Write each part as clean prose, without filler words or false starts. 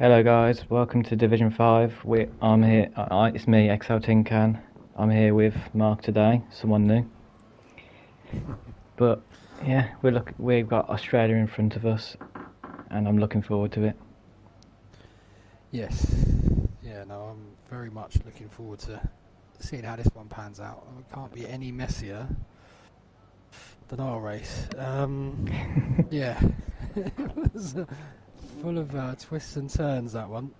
Hello guys, welcome to Division 5. I'm here, it's me, XL Tin Can. I'm here with Mark today, someone new. But yeah, we've got Australia in front of us and I'm looking forward to it. Yes. Yeah, no, I'm very much looking forward to seeing how this one pans out. It can't be any messier than our race. Yeah. It was full of twists and turns, that one.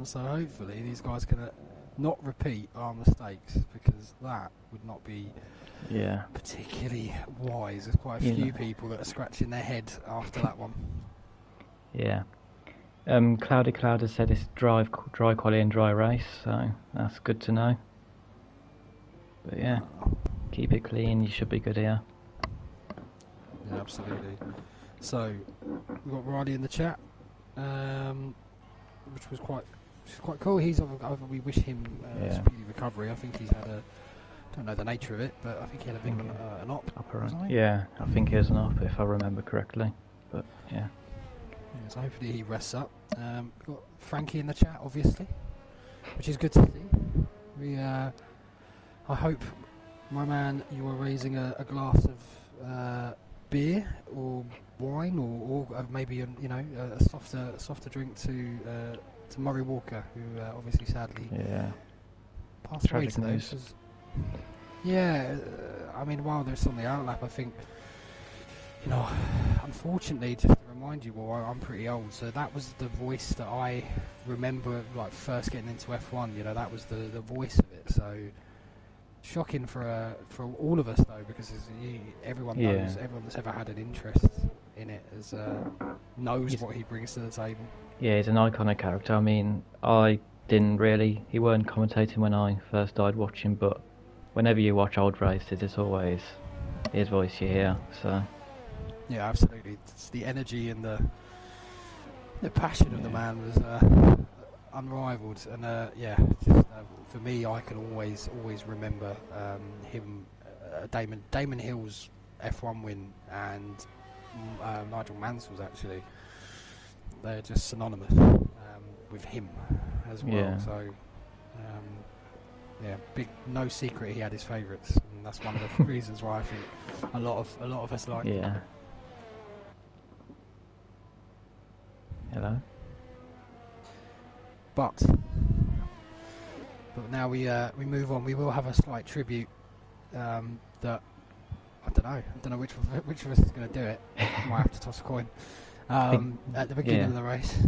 So hopefully these guys can not repeat our mistakes, because that would not be Yeah. particularly wise. There's quite a You know, few people that are scratching their head after that one. yeah. Cloudy Cloud has said it's dry quality and dry race, so that's good to know. But yeah, keep it clean, you should be good here. Yeah, absolutely. So we've got Riley in the chat, which was quite cool. We wish him Yeah. speedy recovery. I think he's had a, don't know the nature of it, but I think he had a bit of an op. Wasn't he? Yeah, I think he has an off if I remember correctly. But yeah. Yeah, so hopefully he rests up. We've got Frankie in the chat, obviously, which is good to see. I hope, my man, you are raising a glass of beer or wine, or maybe a softer drink to Murray Walker, who obviously sadly Yeah. passed away Tragic today. news. Yeah, I mean, while there's on the outlap, I think, unfortunately, just to remind you all, I'm pretty old, so that was the voice that I remember, like, first getting into F1. That was the voice of it. So shocking for all of us, though, because everyone knows, Yeah. everyone that's ever had an interest in it knows what he brings to the table. Yeah, he's an iconic character. I mean, he weren't commentating when I first started watching, but whenever you watch old races, it's always his voice you hear, so. Yeah, absolutely. It's the energy and the passion of the man was unrivaled, and for me, I can always remember him, Damon Hill's F1 win, and Nigel Mansell's, actually. They're just synonymous with him as well. Yeah. So no secret he had his favourites, and that's one of the reasons why I think a lot of us like him. Yeah. Hello? But now we move on. We will have a slight tribute that I don't know which of us is going to do it. Might have to toss a coin at the beginning of the race.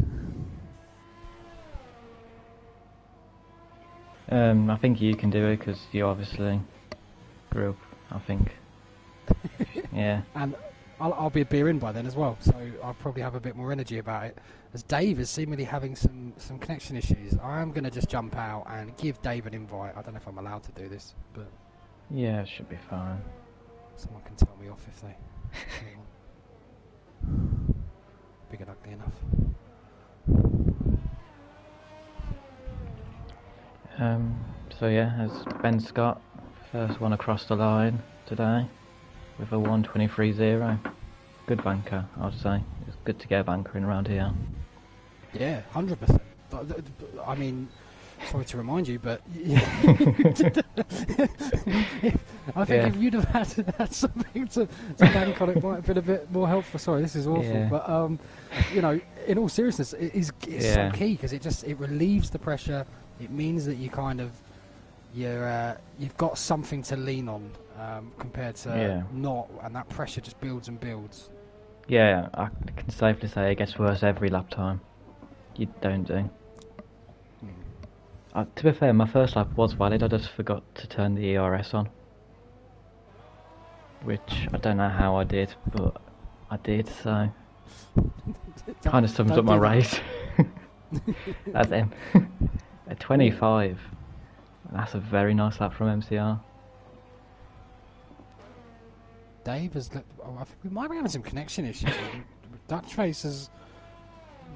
I think you can do it because you obviously grew up, I think. Yeah. And I'll be a beer in by then as well, so I'll probably have a bit more energy about it. As Dave is seemingly having some connection issues, I'm going to just jump out and give Dave an invite. I don't know if I'm allowed to do this, but Yeah, it should be fine. someone can tell me off if they want. Big and ugly enough. So yeah, as Ben Scott, first one across the line today with a 1:23.0. Good banker, I'd say. It's good to get a banker in around here. Yeah, 100%. I mean, sorry to remind you, but I think if you'd have had something to bank on, it might have been a bit more helpful. Sorry, this is awful, Yeah. but in all seriousness, it's so key, because it relieves the pressure. It means that you kind of you've got something to lean on compared to not, and that pressure just builds and builds. Yeah, I can safely say it gets worse every lap time. You don't do. To be fair, my first lap was valid, I just forgot to turn the ERS on. Which, I don't know how I did, but I did, so... kind of sums up my race. That's him. A 25. That's a very nice lap from MCR. Dave has. I think we might be having some connection issues. Dutch Race has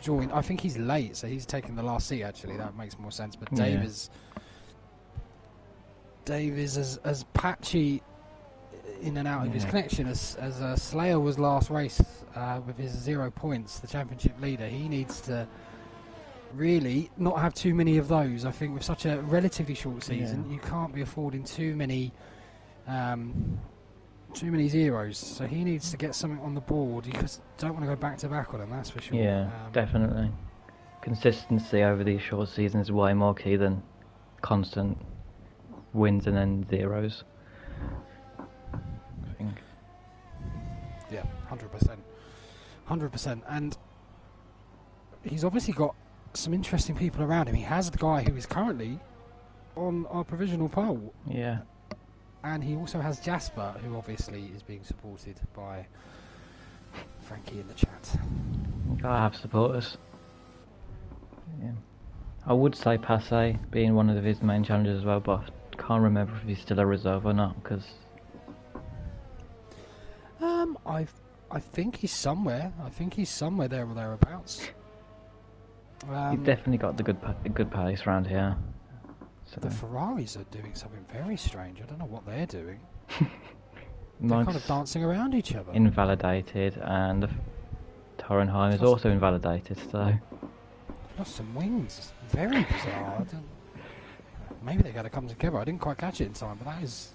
joined. I think he's late, so he's taking the last seat. Actually, that makes more sense. But Dave is as patchy in and out of his connection as Slayer was last race with his 0 points, the championship leader. He needs to really not have too many of those. I think with such a relatively short season, you can't be affording too many zeros. So he needs to get something on the board. You just don't want to go back to back on him, that's for sure. Yeah, definitely. Consistency over these short seasons is way more key than constant wins and then zeros. I think. Yeah, 100%. 100%. And he's obviously got some interesting people around him. He has the guy who is currently on our provisional pole. Yeah. And he also has Jasper, who obviously is being supported by Frankie in the chat. You gotta have supporters. Yeah. I would say Passe being one of his main challenges as well, but I can't remember if he's still a reserve or not, because... I think he's somewhere. I think he's somewhere there or thereabouts. He's definitely got the good pace around here. So. The Ferraris are doing something very strange. I don't know what they're doing. They're kind of dancing around each other. Invalidated, and the Torrenheim is also invalidated, so... Lost some wings. Very bizarre. Maybe they're going to come together. I didn't quite catch it in time, but that is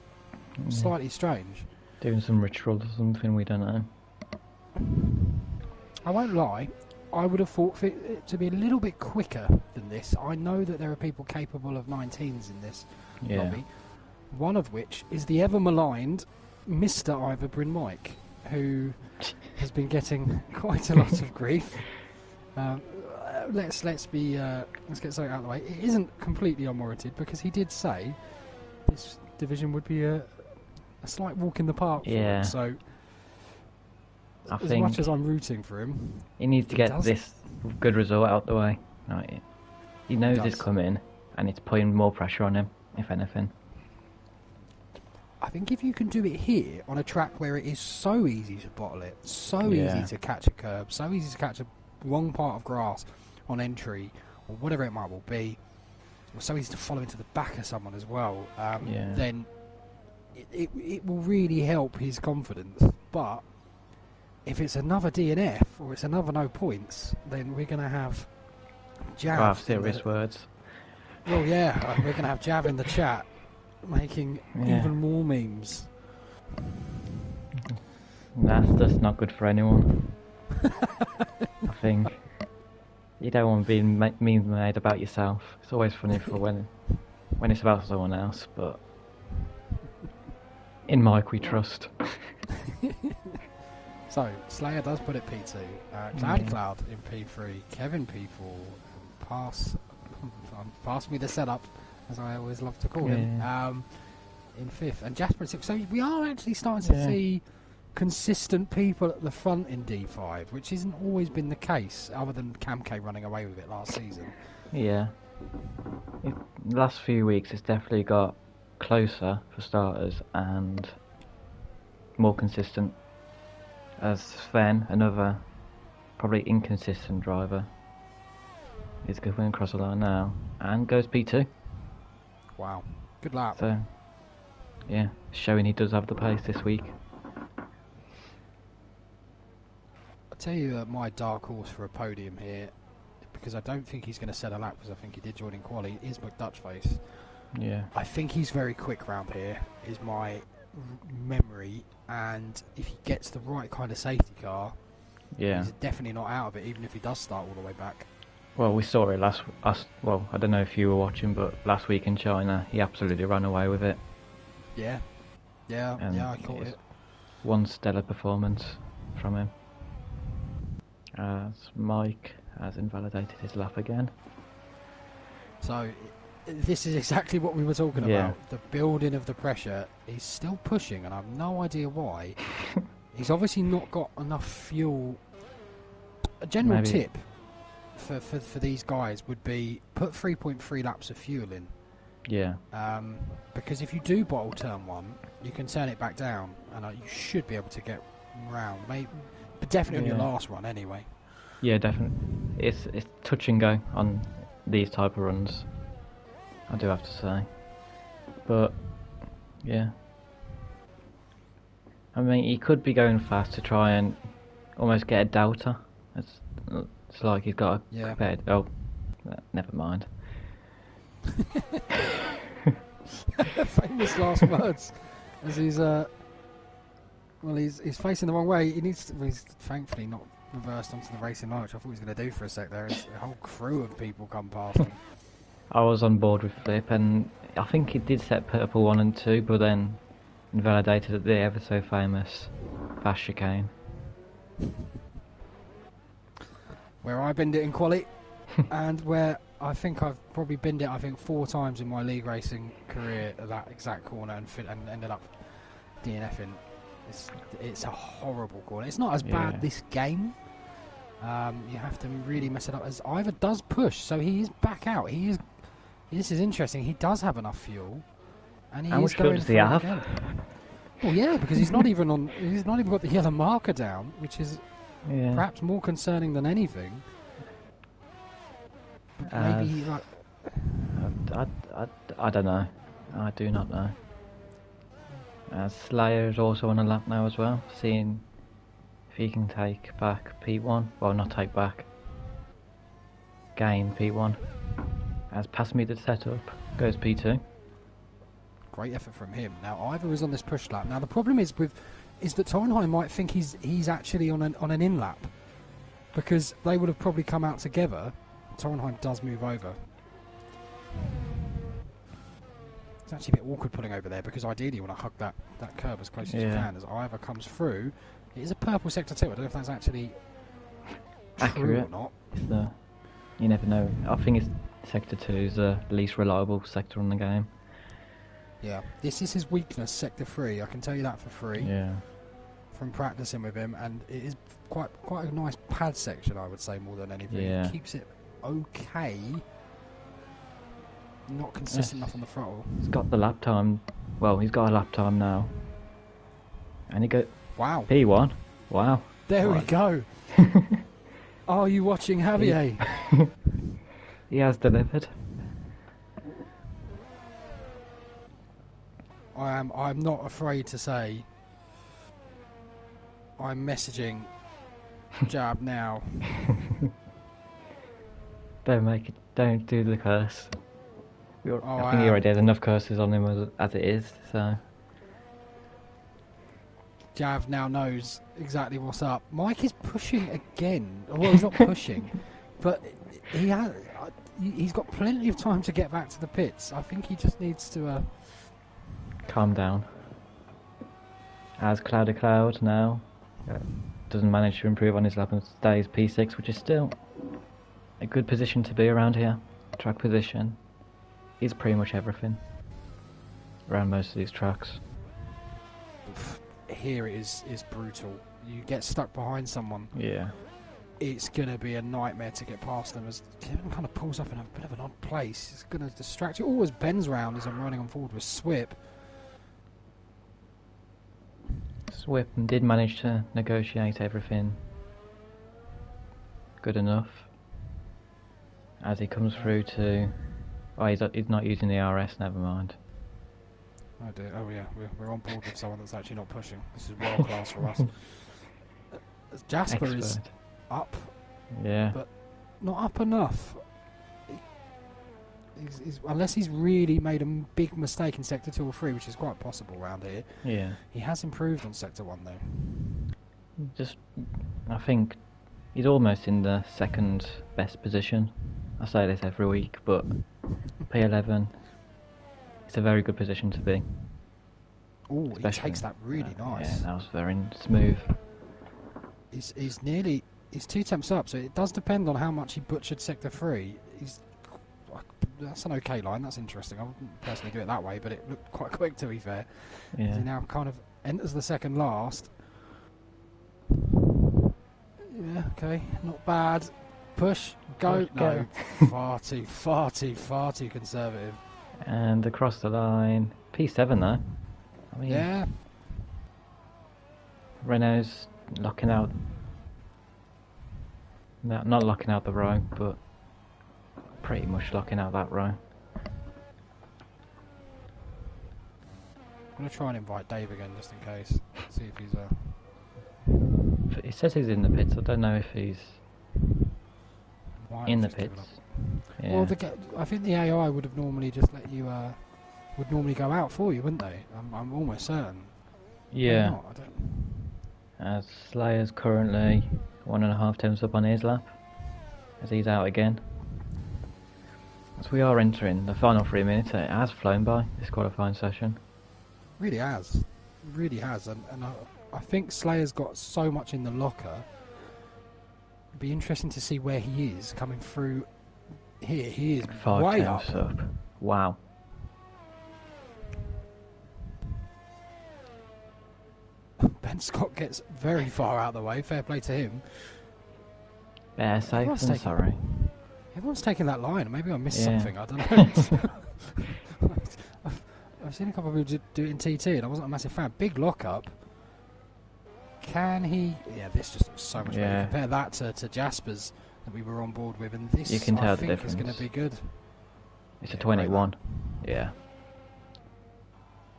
slightly strange. Doing some ritual or something, we don't know. I won't lie, I would have thought for it to be a little bit quicker than this. I know that there are people capable of 19s in this lobby, one of which is the ever maligned Mr. Ivor Bryn Mike, who has been getting quite a lot of grief. Let's get something out of the way. It isn't completely unwarranted, because he did say this division would be a slight walk in the park for him. So as much as I'm rooting for him, he needs to get this good result out the way. Right. He knows it's coming, and it's putting more pressure on him, if anything. I think if you can do it here on a track where it is so easy to bottle it, so easy to catch a curb, so easy to catch a wrong part of grass on entry, or whatever it might well be, or so easy to follow into the back of someone as well, then it will really help his confidence. But if it's another DNF or it's another no points, then we're going to have Jav. Serious words. Well, yeah, we're going to have Jav in the chat making even more memes. That's just not good for anyone. I think you don't want being memes made about yourself. It's always funny for when it's about someone else, but in Mike we trust. So, Slayer does put it P2, Cloud in P3, Kevin P4, pass me the setup, as I always love to call him, in 5th, and Jasper in 6th. So we are actually starting to see consistent people at the front in D5, which hasn't always been the case, other than Cam K running away with it last season. Yeah. The last few weeks it's definitely got closer, for starters, and more consistent. As Sven, another probably inconsistent driver, is going across the line now and goes P2. Wow, good lap. So, yeah, showing he does have the pace this week. I'll tell you my dark horse for a podium here, because I don't think he's going to set a lap, because I think he did join in quali, is McDutchface. Yeah. I think he's very quick round here, is my memory, and if he gets the right kind of safety car, he's definitely not out of it, even if he does start all the way back. Well, we saw it well, I don't know if you were watching, but last week in China, he absolutely ran away with it. Yeah, I caught it. One stellar performance from him. As Mike has invalidated his lap again. So, this is exactly what we were talking about. The building of the pressure. He's still pushing, and I have no idea why. He's obviously not got enough fuel. A general tip for these guys would be put 3.3 laps of fuel in. Yeah. Because if you do bottle turn 1, you can turn it back down, and you should be able to get round. Maybe, but definitely on your last run anyway. Yeah, definitely. It's touch and go on these type of runs, I do have to say. But yeah, I mean, he could be going fast to try and almost get a delta. It's like he's got a Never mind. Famous last words. As he's he's facing the wrong way. He's thankfully not reversed onto the racing line, which I thought he was going to do for a sec there. As a whole crew of people come past him. I was on board with Flip, and I think he did set purple 1 and 2, but then invalidated at the ever so famous fast chicane. Where I binned it in quali, and where I think I've probably binned it 4 times in my league racing career at that exact corner and ended up DNFing. It's a horrible corner. It's not as bad this game. You have to really mess it up. As Ivor does push, so he is back out. This is interesting. He does have enough fuel, and he is going for it again. Well, yeah, because he's not even got the yellow marker down, which is perhaps more concerning than anything. Maybe like I don't know. I do not know. Slayer is also on a lap now as well, seeing if he can take back P1. Well, not take back. Gain P1. As past me the setup goes P2. Great effort from him. Now Ivor is on this push lap. Now the problem is that Torenheim might think he's actually on an in lap, because they would have probably come out together. Torenheim does move over. It's actually a bit awkward pulling over there, because ideally you want to hug that curb as close as you can. As Ivor comes through, it is a purple sector 2. I don't know if that's actually accurate true or not. You never know. I think it's sector 2 is the least reliable sector in the game. Yeah, this is his weakness, sector 3. I can tell you that for free. Yeah. From practicing with him, and it is quite a nice pad section, I would say, more than anything. Yeah. It keeps it okay. Not consistent enough on the throttle. He's got the lap time. Well, he's got a lap time now. And he got wow. P1. Wow. There we go. Are you watching Javier? He has delivered. I'm not afraid to say I'm messaging Jab now. Don't do the curse. I think he already has enough curses on him as it is, so. Jav now knows exactly what's up. Mike is pushing again. Well, he's not pushing, but he's got plenty of time to get back to the pits. I think he just needs to calm down. As Cloud now doesn't manage to improve on his lap and stays P6, which is still a good position to be around here. Track position is pretty much everything around most of these tracks. Here it is brutal. You get stuck behind someone. Yeah. It's going to be a nightmare to get past them, as Kevin kind of pulls up in a bit of an odd place. It's going to distract you. Always bends round as I'm running on forward with Swip. Swip did manage to negotiate everything good enough as he comes through to... Oh, he's not using the RS, never mind. Oh dear, oh yeah, we're on board with someone that's actually not pushing. This is world class for us. Jasper Expert. is up, yeah, but not up enough. Unless he's really made a big mistake in Sector 2 or 3, which is quite possible around here. Yeah. He has improved on Sector 1 though. I think he's almost in the second best position. I say this every week, but P11, it's a very good position to be. Oh, he takes that really nice. Yeah, that was very smooth. He's 2 temps up, so it does depend on how much he butchered Sector 3. That's an okay line, that's interesting. I wouldn't personally do it that way, but it looked quite quick to be fair. Yeah. He now kind of enters the second last. Yeah, okay, not bad. Push, go, no. Far too conservative. And across the line, P7 though. I mean, yeah. Renault's locking out. No, not locking out the row, but pretty much locking out that row. I'm going to try and invite Dave again just in case. See if he's He says he's in the pits. I don't know if he's... Why might in the have just given pits. up. Yeah. Well, I think the AI would have normally just let you, would normally go out for you, wouldn't they? I'm almost certain. Maybe Yeah. not, I don't. As Slayer's currently 1.5 tenths up on his lap, as he's out again. As we are entering the final 3 minutes, it has flown by, this qualifying session. Really has. Really has. And I think Slayer's got so much in the locker. It'd be interesting to see where he is coming through here. He is 5 way tenths up. Wow. Ben Scott gets very far out of the way. Fair play to him. Better safe than sorry. Everyone's taking that line. Maybe I missed Yeah. something. I don't know. I've seen a couple of people do it in TT, and I wasn't a massive fan. Big lockup. Can he? Yeah, this just looks so much better. Compare that to Jasper's that we were on board with, and this You can tell I the think is difference. going to be good. It's a 21. Yeah.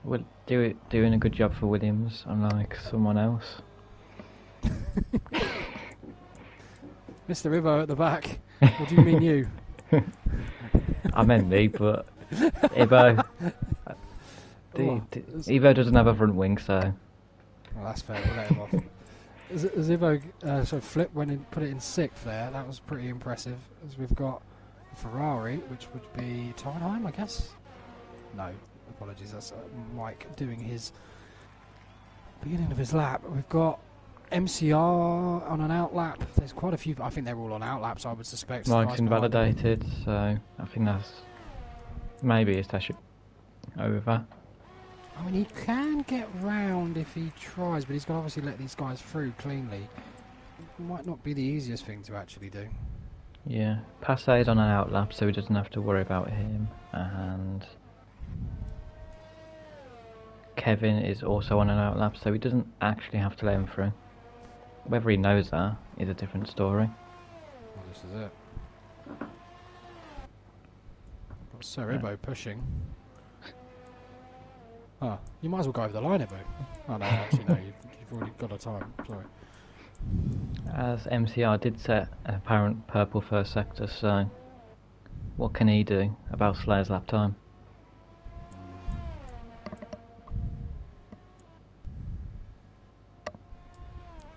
Well, doing a good job for Williams, unlike someone else. Mr. Ivo at the back. What do you mean you? I meant me, but Ivo. Ivo doesn't have a front wing, so. Well, that's fair. We'll let him off. As Ivo sort of flipped, went and put it in sixth there. That was pretty impressive. As we've got Ferrari, which would be Tynheim, I guess. No, apologies. That's Mike doing his beginning of his lap. We've got MCR on an out lap. There's quite a few. I think they're all on out laps. I would suspect. Mike's invalidated, so I think that's maybe his test over. I mean, he can get round if he tries, but he's got to obviously let these guys through cleanly. It might not be the easiest thing to actually do. Yeah, Passay's on an out lap, so he doesn't have to worry about him, and Kevin is also on an out lap, so he doesn't actually have to let him through. Whether he knows that is a different story. Well, this is it. Got Sir Ibo pushing. Ah, you might as well go over the line, Ibo. Oh no, actually no, you've already got a time. Sorry. As MCR did set an apparent purple first sector, so what can he do about Slayer's lap time?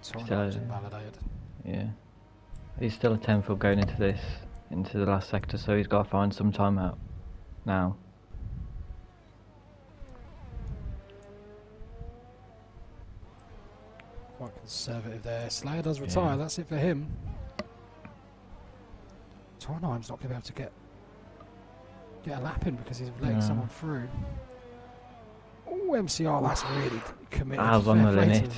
Still invalidated. Yeah, he's still a 10th up going into the last sector, so he's got to find some time out now. Quite conservative there. Slayer does retire. Yeah. That's it for him. Tornheim's not going to be able to get a lap in because he's letting someone through. Oh, MCR, that's really committed. I was on the limit.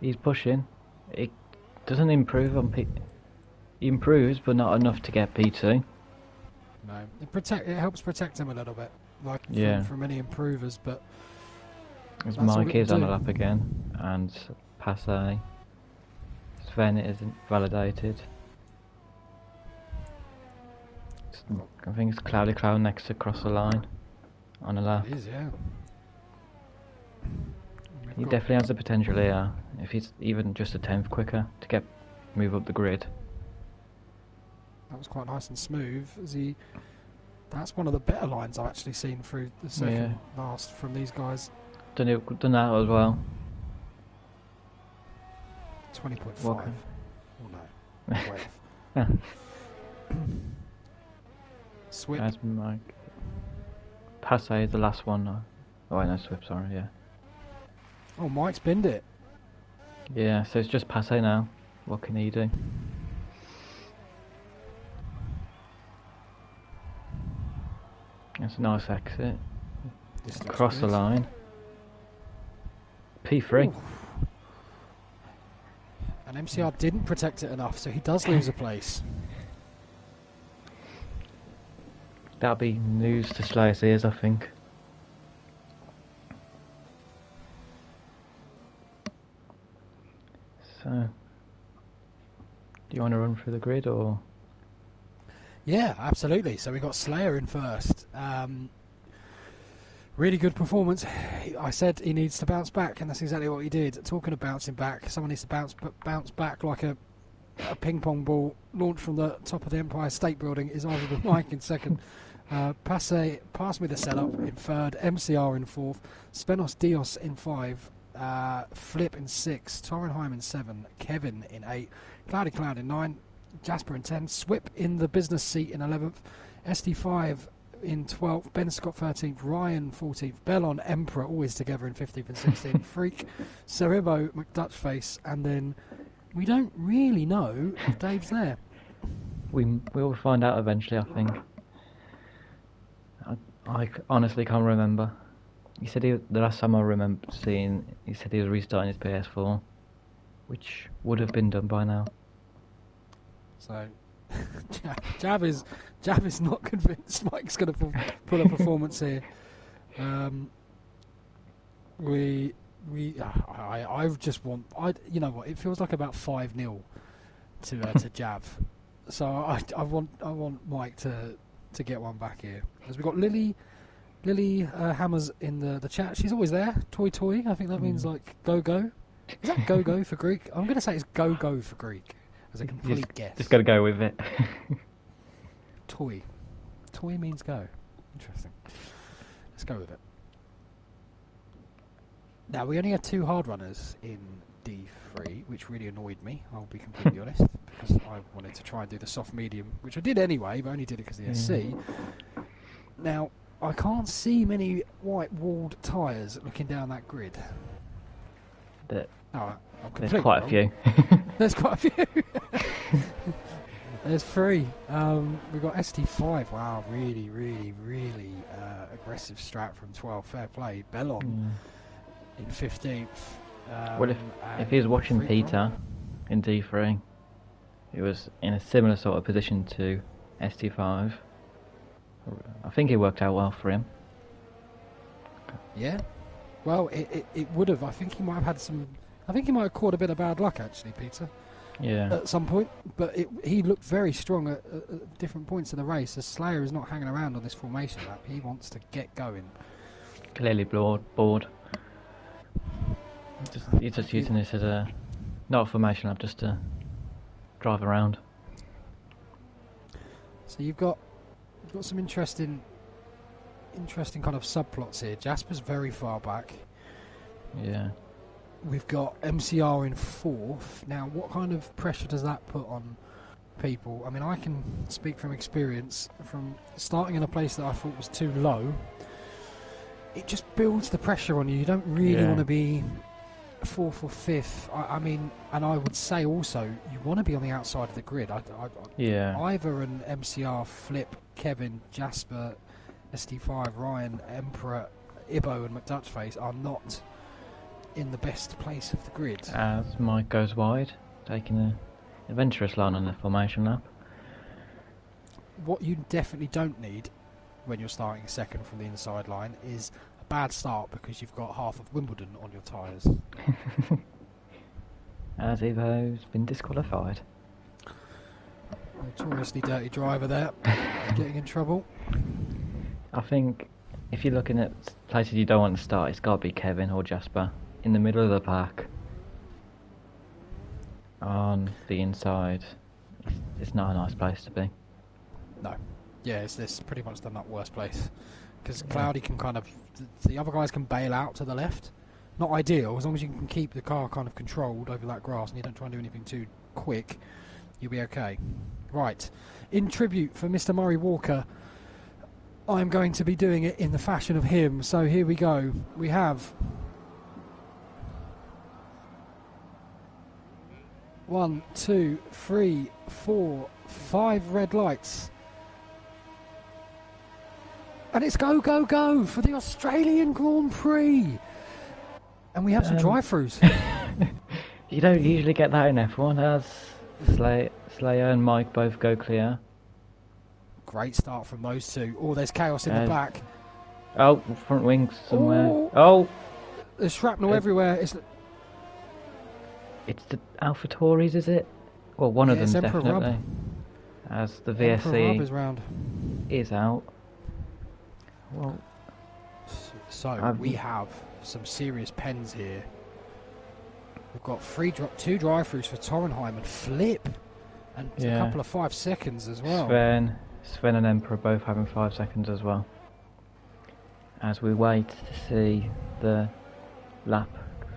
He's pushing. It doesn't improve on P. He improves, but not enough to get P2. No, it helps protect him a little bit, like from any improvers. But as Mike is on a lap again, and Passay. Sven isn't validated. I think it's Cloudy Cloud next to cross the line on a lap. It is, yeah. He definitely has the potential here, if he's even just a 10th quicker, to move up the grid. That was quite nice and smooth. That's one of the better lines I've actually seen through the second last from these guys. Done that as well. 20.5. Oh no. Yeah. Swip. That's Mike. Passay is the last one. Oh, wait, no, Swip, sorry, yeah. Oh, Mike's binned it. Yeah, so it's just Passay now. What can he do? That's a nice exit. Across the line. P3. Ooh. And MCR didn't protect it enough, so he does lose a place. That'll be news to Slayer's ears, I think. So, do you want to run through the grid, or? Yeah, absolutely. So we got Slayer in first. Really good performance. I said he needs to bounce back, and that's exactly what he did. Talking of bouncing back, someone needs to bounce back like a a ping pong ball launched from the top of the Empire State Building is Oliver Mike in second. Pass me the setup in third. MCR in fourth. Spenos Dios in five. Flip in six. Torrenheim in seven. Kevin in eight. Cloudy Cloud in nine. Jasper in 10. Swip in the business seat in 11th. SD5 in 12th. Ben Scott 13th. Ryan 14th. Bellon Emperor always together in 15th and 16th. Freak, Cerebo, McDutchface, and then we don't really know if Dave's there. We will find out eventually, I think. I honestly can't remember. He said the last time I remember seeing, he said he was restarting his PS4, which would have been done by now. So, Jav is not convinced Mike's going to pull a performance here. I just want, you know what? It feels like about 5-0 to Jav. So I want Mike to get one back here. As we've got Lily Hammers in the chat. She's always there. Toy. I think that means like go. Is that go for Greek? I'm going to say it's go for Greek as a complete guess. Just got to go with it. Toy means go. Interesting. Let's go with it. Now we only had 2 hard runners in D3, which really annoyed me. I'll be completely honest, because I wanted to try and do the soft medium, which I did anyway, but only did it because of the SC. Now I can't see many white walled tyres looking down that grid. There's quite a few. There's quite a few. There's 3. We've got ST5. Wow, really aggressive strat from 12. Fair play. Bellon in 15th. Well, if he was watching Peter in D3, he was in a similar sort of position to ST5. I think it worked out well for him. Yeah. Well, it would have. I think he might have had some. I think he might have caught a bit of bad luck, actually, Peter. Yeah. At some point, but he looked very strong at different points in the race. As Slayer is not hanging around on this formation lap, he wants to get going. Clearly bored. He's just using this as not a formation lap, just to drive around. So you've got some interesting kind of subplots here. Jasper's very far back. Yeah. We've got MCR in 4th. Now, what kind of pressure does that put on people? I mean, I can speak from experience. From starting in a place that I thought was too low, it just builds the pressure on you. You don't really want to be 4th or 5th. I mean, and I would say also, you want to be on the outside of the grid. Ivor and MCR, Flip, Kevin, Jasper, SD5, Ryan, Emperor, Ibo and McDutchface are not in the best place of the grid. As Mike goes wide, taking an adventurous line on the formation lap. What you definitely don't need when you're starting second from the inside line is a bad start, because you've got half of Wimbledon on your tyres. As Ivo's been disqualified. Notoriously dirty driver there, getting in trouble. I think if you're looking at places you don't want to start, it's got to be Kevin or Jasper. In the middle of the pack, on the inside, it's not a nice place to be. No. Yeah, it's pretty much the worst place. Because Cloudy can kind of... The other guys can bail out to the left. Not ideal, as long as you can keep the car kind of controlled over that grass and you don't try and do anything too quick, you'll be okay. Right. In tribute for Mr. Murray Walker, I'm going to be doing it in the fashion of him. So here we go. We have... 1, 2, 3, 4, 5 red lights. And it's go for the Australian Grand Prix. And we have some drive-throughs. You don't usually get that in F1, as Slayer and Mike both go clear. Great start from those two. Oh, there's chaos in the back. Oh, front wings somewhere. Oh! There's shrapnel everywhere. It's the Alpha Tauris, is it? Well, one of them definitely. Rub. As the VSC is out. Well, so we have some serious pens here. We've got 2 drive-throughs for Torrenheim and Flip. And a couple of 5 seconds as well. Sven and Emperor both having 5 seconds as well. As we wait to see the lap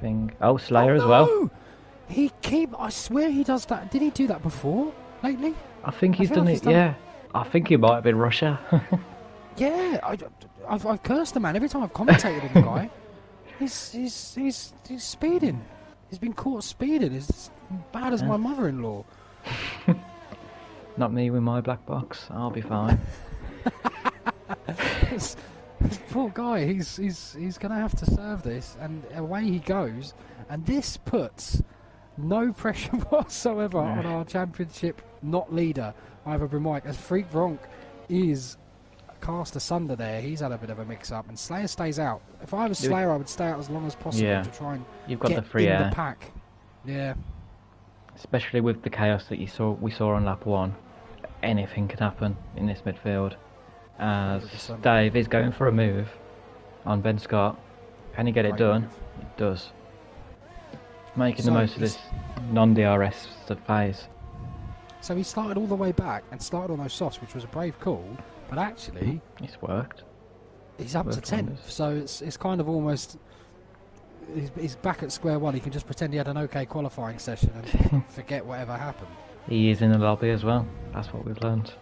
thing. Oh, Slayer as well. I swear he does that. Did he do that before, lately? I think he's done it, yeah. I think he might have been Russia. Yeah, I've cursed the man every time I've commentated on the guy. He's speeding. He's been caught speeding. It's as bad as my mother-in-law. Not me with my black box. I'll be fine. this poor guy. He's gonna have to serve this, and away he goes. And this puts no pressure whatsoever on our championship not leader, Ivor Bremike, as Freak Bronk is cast asunder there. He's had a bit of a mix-up, and Slayer stays out. If I was Slayer, I would stay out as long as possible to try and get the free in air. the pack. Yeah. Especially with the chaos that we saw on lap 1. Anything can happen in this midfield. As 100%. Dave is going for a move on Ben Scott. Can he get it done? He does. Making the most of this non-DRS phase. So he started all the way back and started on those softs, which was a brave call, but actually it's worked. He's up to 10th, so it's kind of almost he's back at square one. He can just pretend he had an okay qualifying session and forget whatever happened. He is in the lobby as well. That's what we've learned.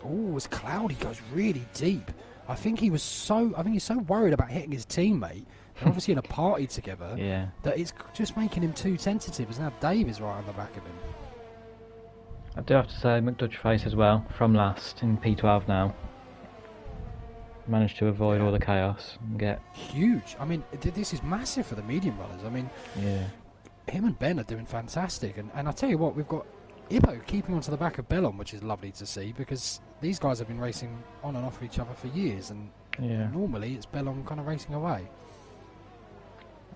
Oh, it's cloudy. Goes really deep. I think he's so worried about hitting his teammate. They're obviously in a party together. Yeah. That it's just making him too tentative. As now Dave is right on the back of him. I do have to say, McDutch Face as well, from last in P12 now. Managed to avoid all the chaos and get huge. I mean, this is massive for the medium runners. I mean, him and Ben are doing fantastic. And I tell you what, we've got Ibo keeping onto the back of Bellon, which is lovely to see, because these guys have been racing on and off each other for years, and normally it's Bellon kind of racing away.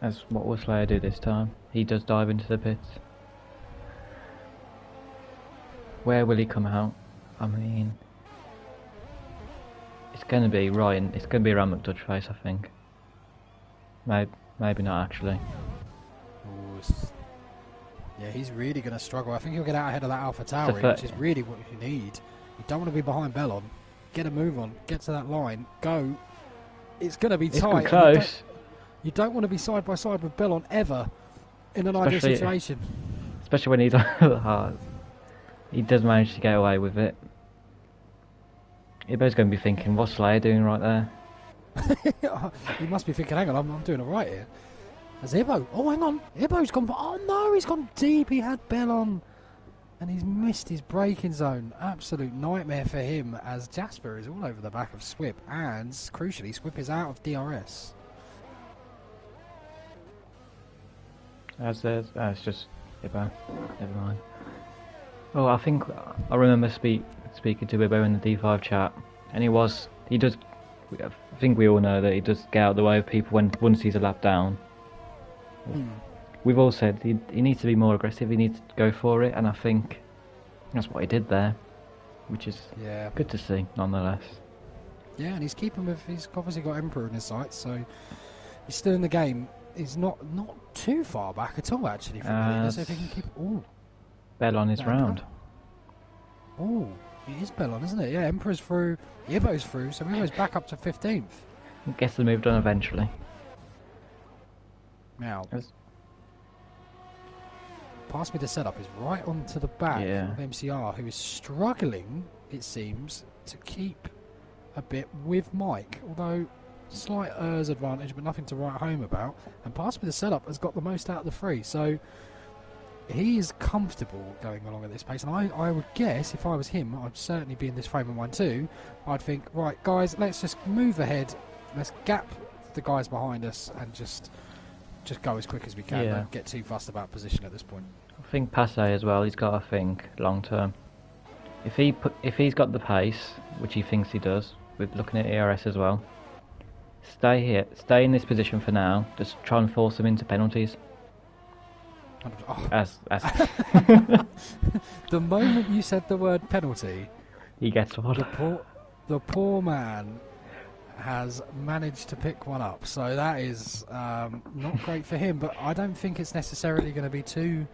As what will Slayer do this time? He does dive into the pits. Where will he come out? I mean, it's going to be Ryan. It's going to be around McDutch Face, I think. Maybe not actually. Yeah, he's really going to struggle. I think he'll get out ahead of that Alpha Tauri, which is really what you need. You don't want to be behind Bellon. Get a move on. Get to that line. Go. It's going to be tight. It's close. You don't want to be side by side with Bellon ever in an ideal situation. Especially when he's on the hard. He does manage to get away with it. Ibo's going to be thinking, what's Slayer doing right there? He must be thinking, hang on, I'm doing it right here. There's Ibo. Oh, hang on. Ibo's gone. Oh, no, he's gone deep. He had Bellon. And he's missed his braking zone. Absolute nightmare for him, as Jasper is all over the back of Swip. And, crucially, Swip is out of DRS. As there's... it's just Ibo. Never mind. Oh, I think I remember speaking to Ibo in the D5 chat, and he does. I think we all know that he does get out of the way of people once he's a lap down. We've all said he needs to be more aggressive. He needs to go for it, and I think that's what he did there, which is good to see, nonetheless. Yeah, and he's obviously got Emperor in his sights, so he's still in the game. He's not too far back at all, actually. From the leader, so if he can keep. Ooh. Bellon is round. Oh, it is Bellon, isn't it? Yeah, Emperor's through, Ibo's through, so Ibo's back up to 15th. I guess the move done eventually. Now, Pass Me the Setup is right onto the back of MCR, who is struggling, it seems, to keep a bit with Mike, although slight advantage, but nothing to write home about. And Pass Me the Setup has got the most out of the three, so he is comfortable going along at this pace, and I would guess if I was him, I'd certainly be in this frame of mind too. I'd think, right guys, let's just move ahead, let's gap the guys behind us and just go as quick as we can. Don't get too fussed about position at this point. I think Passe as well, he's got to think long term. If he's got the pace, which he thinks he does, with looking at ERS as well, stay here, stay in this position for now, just try and force them into penalties. As the moment you said the word penalty, he gets one. The poor man has managed to pick one up, so that is not great for him. But I don't think it's necessarily going to be too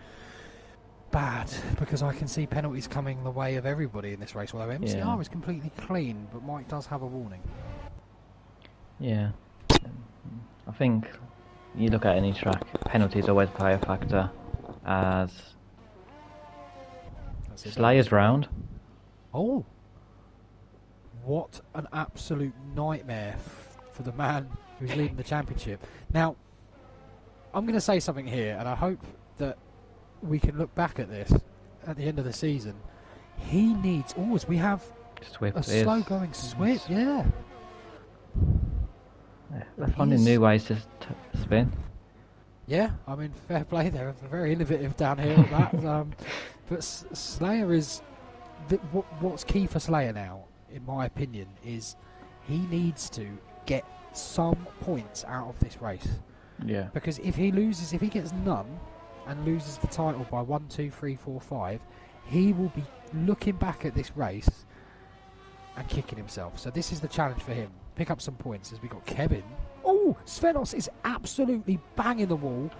bad because I can see penalties coming the way of everybody in this race. Although MCR is completely clean, but Mike does have a warning. Yeah. I think you look at any track, penalties always play a factor. As Slayer's round. Oh, what an absolute nightmare for the man who's leading the championship. Now, I'm going to say something here, and I hope that we can look back at this at the end of the season. He needs always. We have Swift a slow-going Swift, yeah. They're finding new ways to spin. Yeah, I mean, fair play. They're very innovative down here at that. But Slayer is... What's key for Slayer now, in my opinion, is he needs to get some points out of this race. Yeah. Because if he gets none and loses the title by 1, 2, 3, 4, 5, he will be looking back at this race and kicking himself. So this is the challenge for him. Pick up some points as we got Kevin. Oh, Svenos is absolutely banging the wall,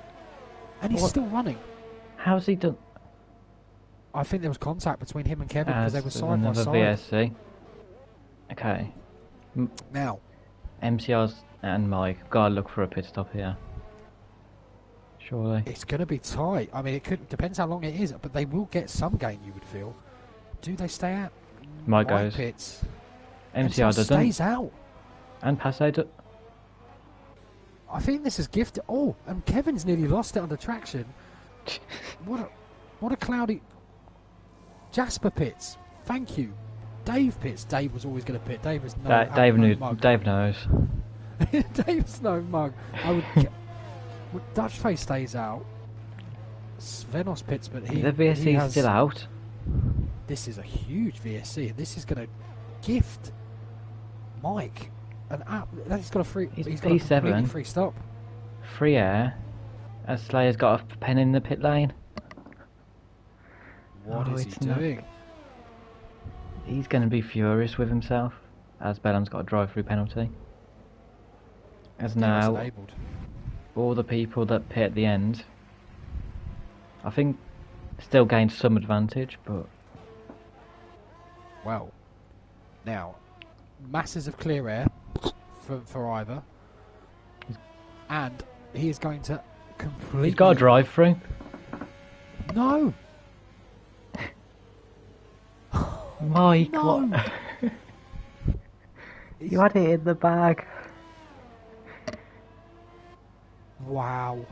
and he's still running. How's he done? I think there was contact between him and Kevin because they were side by side. VSC. Okay. Now, MCR's and Mike gotta look for a pit stop here. Surely. It's going to be tight. I mean, depends how long it is, but they will get some gain. You would feel. Do they stay out? Mike goes. Pits. MCR doesn't. Stays out. And Passe does. I think this is gifted. Oh, and Kevin's nearly lost it under traction. What a cloudy... Jasper pits. Thank you. Dave pits. Dave was always going to pit. Dave was no... Dave knows. Dave's no mug. I would... Dutch Face stays out. Svenos pits, but the VSC is still out. This is a huge VSC, and this is going to gift Mike an app. He's got a free. He's got a completely free stop. Free air. As Slayer's got a pen in the pit lane. What is he doing? He's going to be furious with himself, as Bellham's got a drive-through penalty. As now, all the people that pit at the end, I think, still gained some advantage, but... Well, now, masses of clear air for Ivor, and he is going to completely... He's got a drive-through. No! Mike, no. What? You had it in the bag. Wow.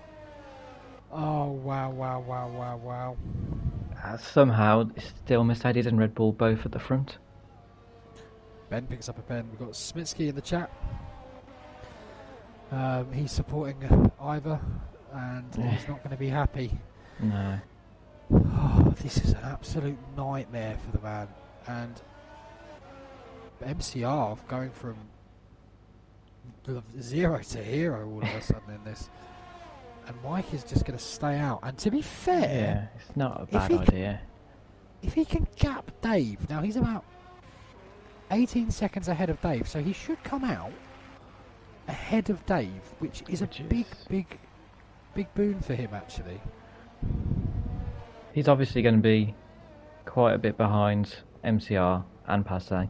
Oh, wow. Somehow, it's still Mercedes and Red Bull both at the front. Ben picks up a pen. We've got Smitsky in the chat. He's supporting Ivor, and he's not going to be happy. No. Oh, this is an absolute nightmare for the man. And MCR going from 0 to hero all of a sudden in this. And Mike is just going to stay out. And to be fair... Yeah, it's not a bad idea. If he can gap Dave... Now, he's about 18 seconds ahead of Dave, so he should come out ahead of Dave, which is a big boon for him, actually. He's obviously going to be quite a bit behind MCR and Passe.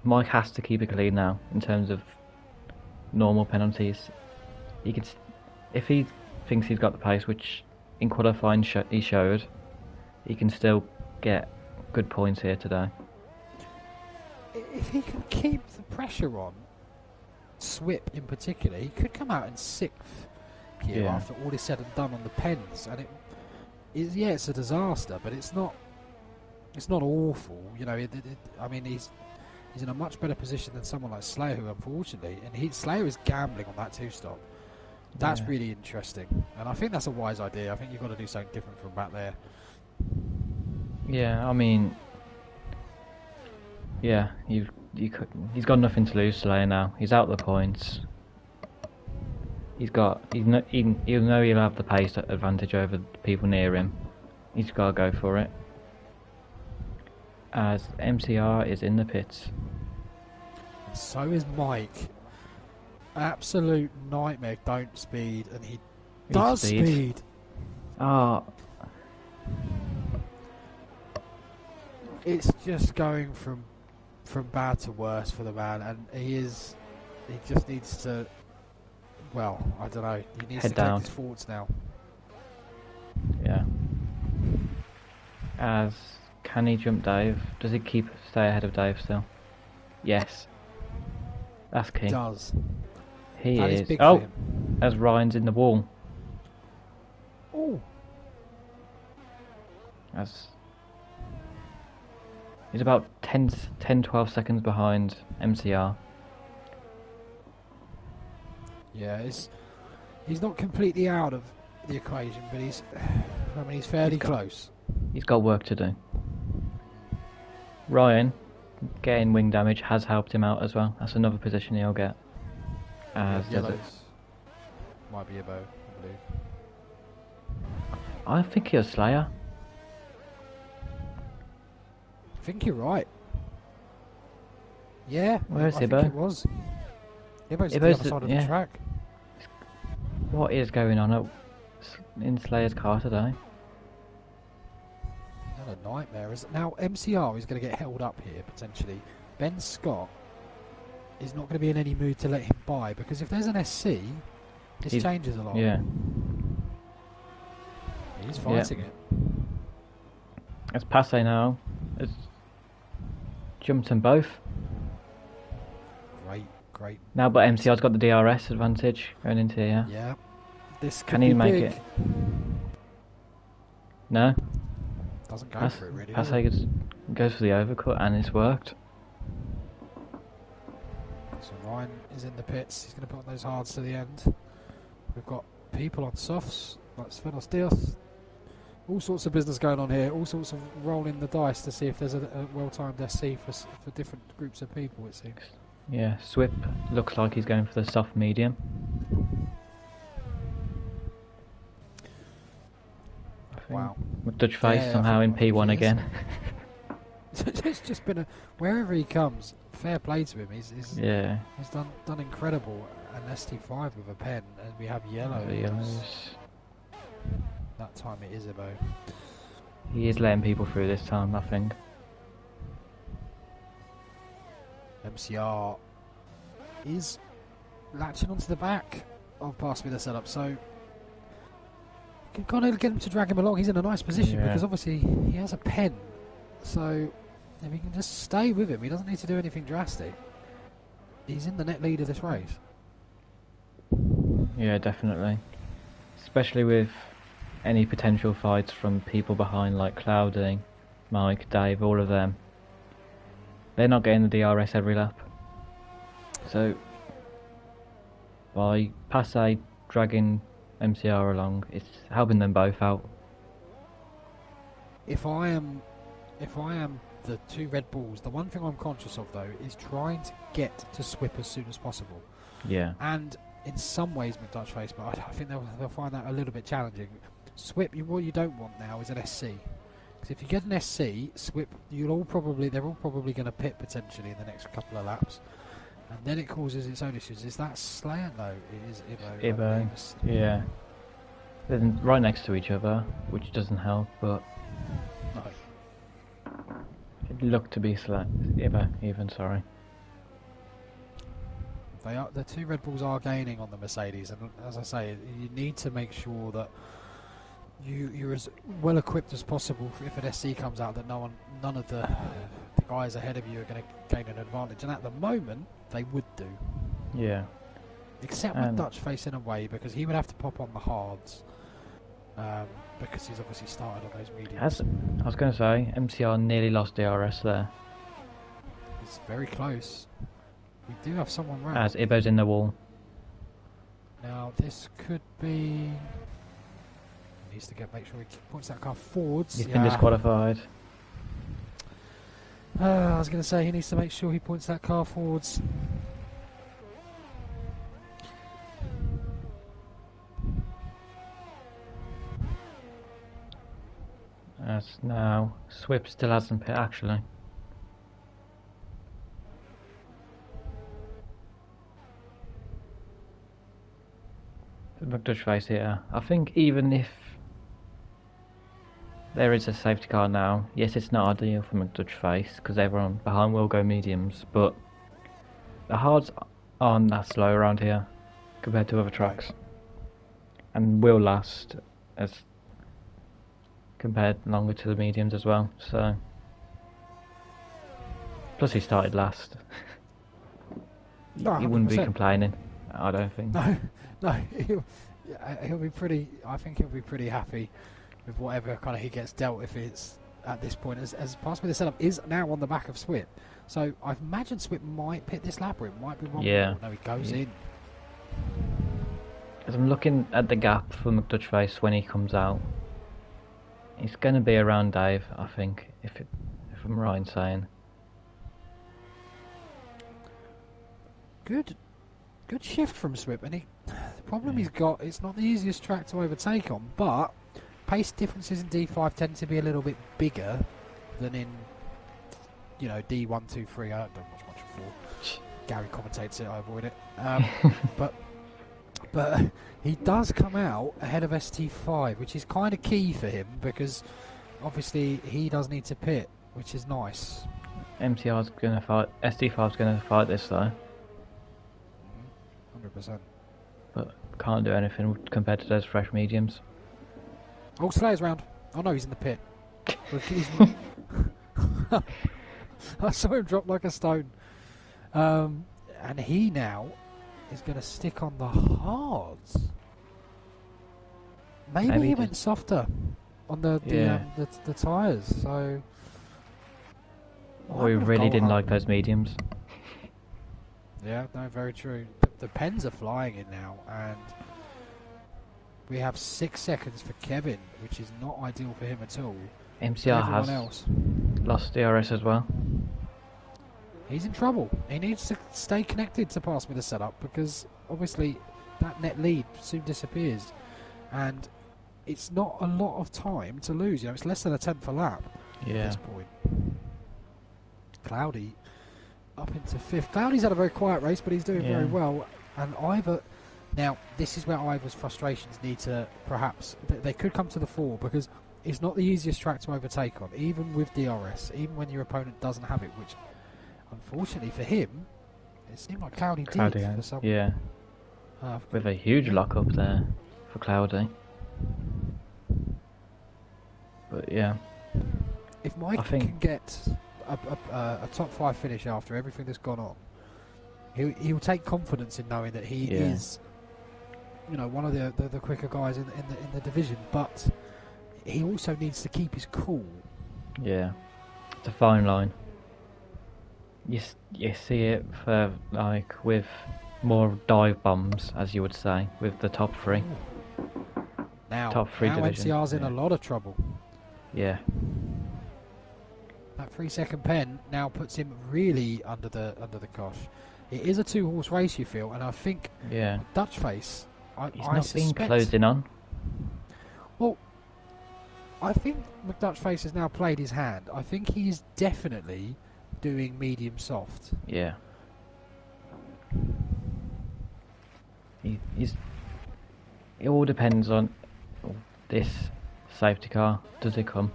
Mike has to keep it clean now in terms of normal penalties. If he thinks he's got the pace, which in qualifying he showed, he can still get good points here today. If he can keep the pressure on, Swip in particular, he could come out in 6th here after all is said and done on the pens, and it's a disaster, but it's not awful. You know, I mean, he's in a much better position than someone like Slayer, who unfortunately, Slayer is gambling on that 2-stop. That's really interesting, and I think that's a wise idea. I think you've got to do something different from back there. Yeah, I mean, he's got nothing to lose, Slayer now. He's out the points. He'll know he'll have the pace advantage over the people near him. He's got to go for it. As MCR is in the pits. And so is Mike. Absolute nightmare. Don't speed, and he does speed. Oh, it's just going from bad to worse for the man, and he just needs to. Well, I don't know. He needs Head to down. collect his thoughts now. Yeah. Can he jump Dave? Does he stay ahead of Dave still? Yes. That's key. He does. He That is. is big Oh, for him. as Ryan's in the wall. Oh, He's about 12 seconds behind MCR. yeah. He's not completely out of the equation, but he's fairly close. He's got work to do. Ryan, getting wing damage has helped him out as well. That's another position he'll get. Yellows might be a bow, I believe. I think he's Slayer. I think you're right. Yeah, Where's I think Ibo? it was. Ibo's at the Ibo's other side of the track. What is going on in Slayer's car today? What a nightmare. Now, MCR is going to get held up here, potentially. Ben Scott is not going to be in any mood to let him by, because if there's an SC, this changes a lot. Yeah. He's fighting it. It's Passe now. It's jumped them both. Great. Now, but MCR's got the DRS advantage going into here. Yeah. This Can he make big. it? No. Doesn't go for it really. Passe goes for the overcut, and it's worked. So Ryan is in the pits. He's going to put on those hards to the end. We've got people on softs like Svenos Dios. All sorts of business going on here. All sorts of rolling the dice to see if there's a well-timed SC for different groups of people, it seems. Yeah, Swip looks like he's going for the soft medium. Wow. With Dutch face somehow in P1 again. It's just been wherever he comes, fair play to him. He's done incredible. An ST5 with a pen, and we have yellows. That time it is Ibo. He is letting people through this time, I think. MCR is latching onto the back of Pass Me the setup, so you can kind of get him to drag him along. He's in a nice position because obviously he has a pen, so if he can just stay with him, he doesn't need to do anything drastic. He's in the net lead of this race. Yeah, definitely. Especially with any potential fights from people behind like Cloudy, Mike, Dave, all of them. They're not getting the DRS every lap. So, by Passe dragging MCR along, it's helping them both out. If I am the two Red Bulls, the one thing I'm conscious of though is trying to get to Swip as soon as possible. Yeah. And in some ways McDutchface, but I think they'll find that a little bit challenging. Swip, what you don't want now is an SC. Because if you get an SC, Swip, they're all probably going to pit potentially in the next couple of laps. And then it causes its own issues. Is that Slayer? No, it is Ibo. Ibo, yeah. They're right next to each other, which doesn't help, but... No. It looked to be Ibo, even, sorry. The two Red Bulls are gaining on the Mercedes, and as I say, you need to make sure that you're as well equipped as possible if an SC comes out, that none of the guys ahead of you are going to gain an advantage, and at the moment they would do. Yeah. Except with Dutch face in a way, because he would have to pop on the hards, because he's obviously started on those mediums. I was going to say, MCR nearly lost DRS there. It's very close. We do have someone round. As Ibo's in the wall. Now this could be... He needs to make sure he points that car forwards. He's been disqualified. I was going to say he needs to make sure he points that car forwards. As now, Swip still hasn't pit actually. McDutch face here. I think even if there is a safety car now. Yes, it's not ideal for McDutch face because everyone behind will go mediums, but the hards aren't that slow around here compared to other tracks, and will last as compared longer to the mediums as well. So, plus he started last. No, He wouldn't be 100%. complaining, I don't think. No, he'll be pretty. I think he'll be pretty happy with whatever kind of he gets dealt if it's at this point. As possibly the setup is now on the back of Swip, so I imagine Swip might pit this lap, or it might be one Yeah. more. No, he goes in. As I'm looking at the gap for McDutch face when he comes out, it's going to be around Dave, I think, if I'm right in saying. Good shift from Swip, and the problem he's got, it's not the easiest track to overtake on, but pace differences in D5 tend to be a little bit bigger than in, D1, 2, 3. I don't watch much of 4. Gary commentates it, I avoid it. But he does come out ahead of ST5, which is kind of key for him because obviously he does need to pit, which is nice. MCR's going to fight, ST5's going to fight this though. 100%. But can't do anything compared to those fresh mediums. Oh, Slayer's round. Oh no, he's in the pit. I saw him drop like a stone. And he now is going to stick on the hards. Maybe he went softer on the tyres. So. Or he really didn't like those mediums. Yeah, no, very true. The pens are flying in now, and we have 6 seconds for Kevin, which is not ideal for him at all. MCR has lost DRS as well. He's in trouble. He needs to stay connected to pass me the setup because obviously that net lead soon disappears, and it's not a lot of time to lose. It's less than a tenth a lap at this point. Cloudy up into 5th. Cloudy's had a very quiet race, but he's doing very well. And Ivor, now this is where Ivor's frustrations need to perhaps they could come to the fore because it's not the easiest track to overtake on, even with DRS, even when your opponent doesn't have it. Which, unfortunately for him, it seemed like Cloudy did. For some with a huge lock up there for Cloudy. But yeah, if Mike can get a top 5 finish after everything that's gone on, he'll take confidence in knowing that he is, one of the quicker guys in the division. But he also needs to keep his cool. Yeah, it's a fine line. You see it for like with more dive bombs, as you would say, with the top 3. Now top 3 division. MCR's in a lot of trouble. Yeah. That 3-second pen now puts him really under the cosh. It is a 2-horse race, you feel, and I think Dutch face. He's not been closing on. Well, I think McDutch face has now played his hand. I think he is definitely doing medium soft. Yeah. It all depends on this safety car. Does it come?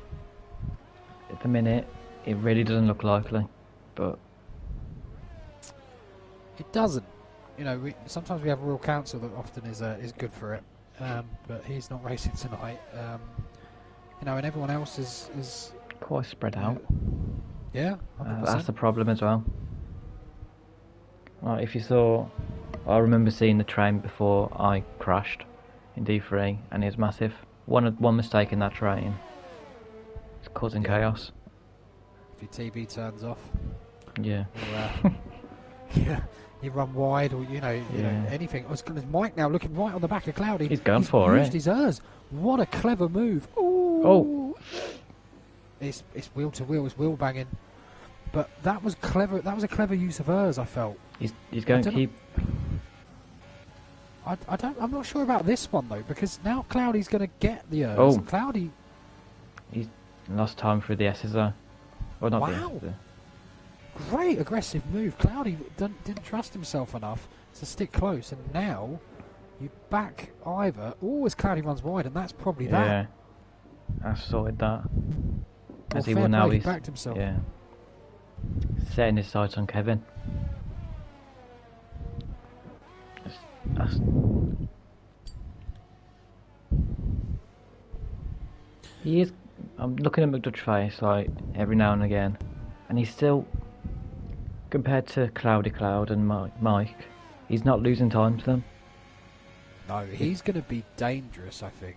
At the minute, it really doesn't look likely, but it doesn't. Sometimes we have a Royal Council that often is good for it, but he's not racing tonight. And everyone else is quite spread out. Yeah, that's the problem as well. If you saw, I remember seeing the train before I crashed in D3, and it was massive. One mistake in that train, it's causing chaos. If your TV turns off, yeah, you run wide, or anything. There's Mike now looking right on the back of Cloudy. He's going for it. Used his hers. What a clever move! Ooh. Oh, it's wheel to wheel. It's wheel banging. But that was clever. That was a clever use of hers. I felt. He's going to keep. I'm not sure about this one though, because now Cloudy's going to get the hers. Oh, Cloudy. He's lost time through the S's though. Well, not wow. The Great aggressive move. Cloudy didn't trust himself enough to stick close, and now you back Ivor. Oh, as Cloudy runs wide, and that's probably that. has sorted that. Well, As he fair will now, play, he he's backed himself. yeah, setting his sights on Kevin. That's, he is. I'm looking at McDutch's face like every now and again, and he's still, compared to Cloudy Cloud and Mike, he's not losing time to them. No, he's going to be dangerous, I think.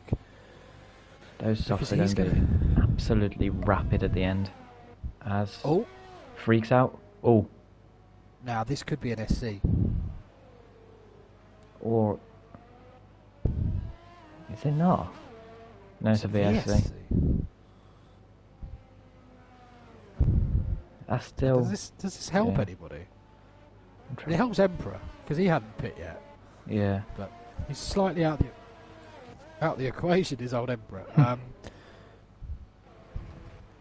Those softs are going to be absolutely rapid at the end. As freaks out. Oh. Now this could be an SC. Or is it not? No, it's a VSC. That's still. Does this help anybody? It helps Emperor because he hadn't pit yet. Yeah. But he's slightly out the equation. His old Emperor.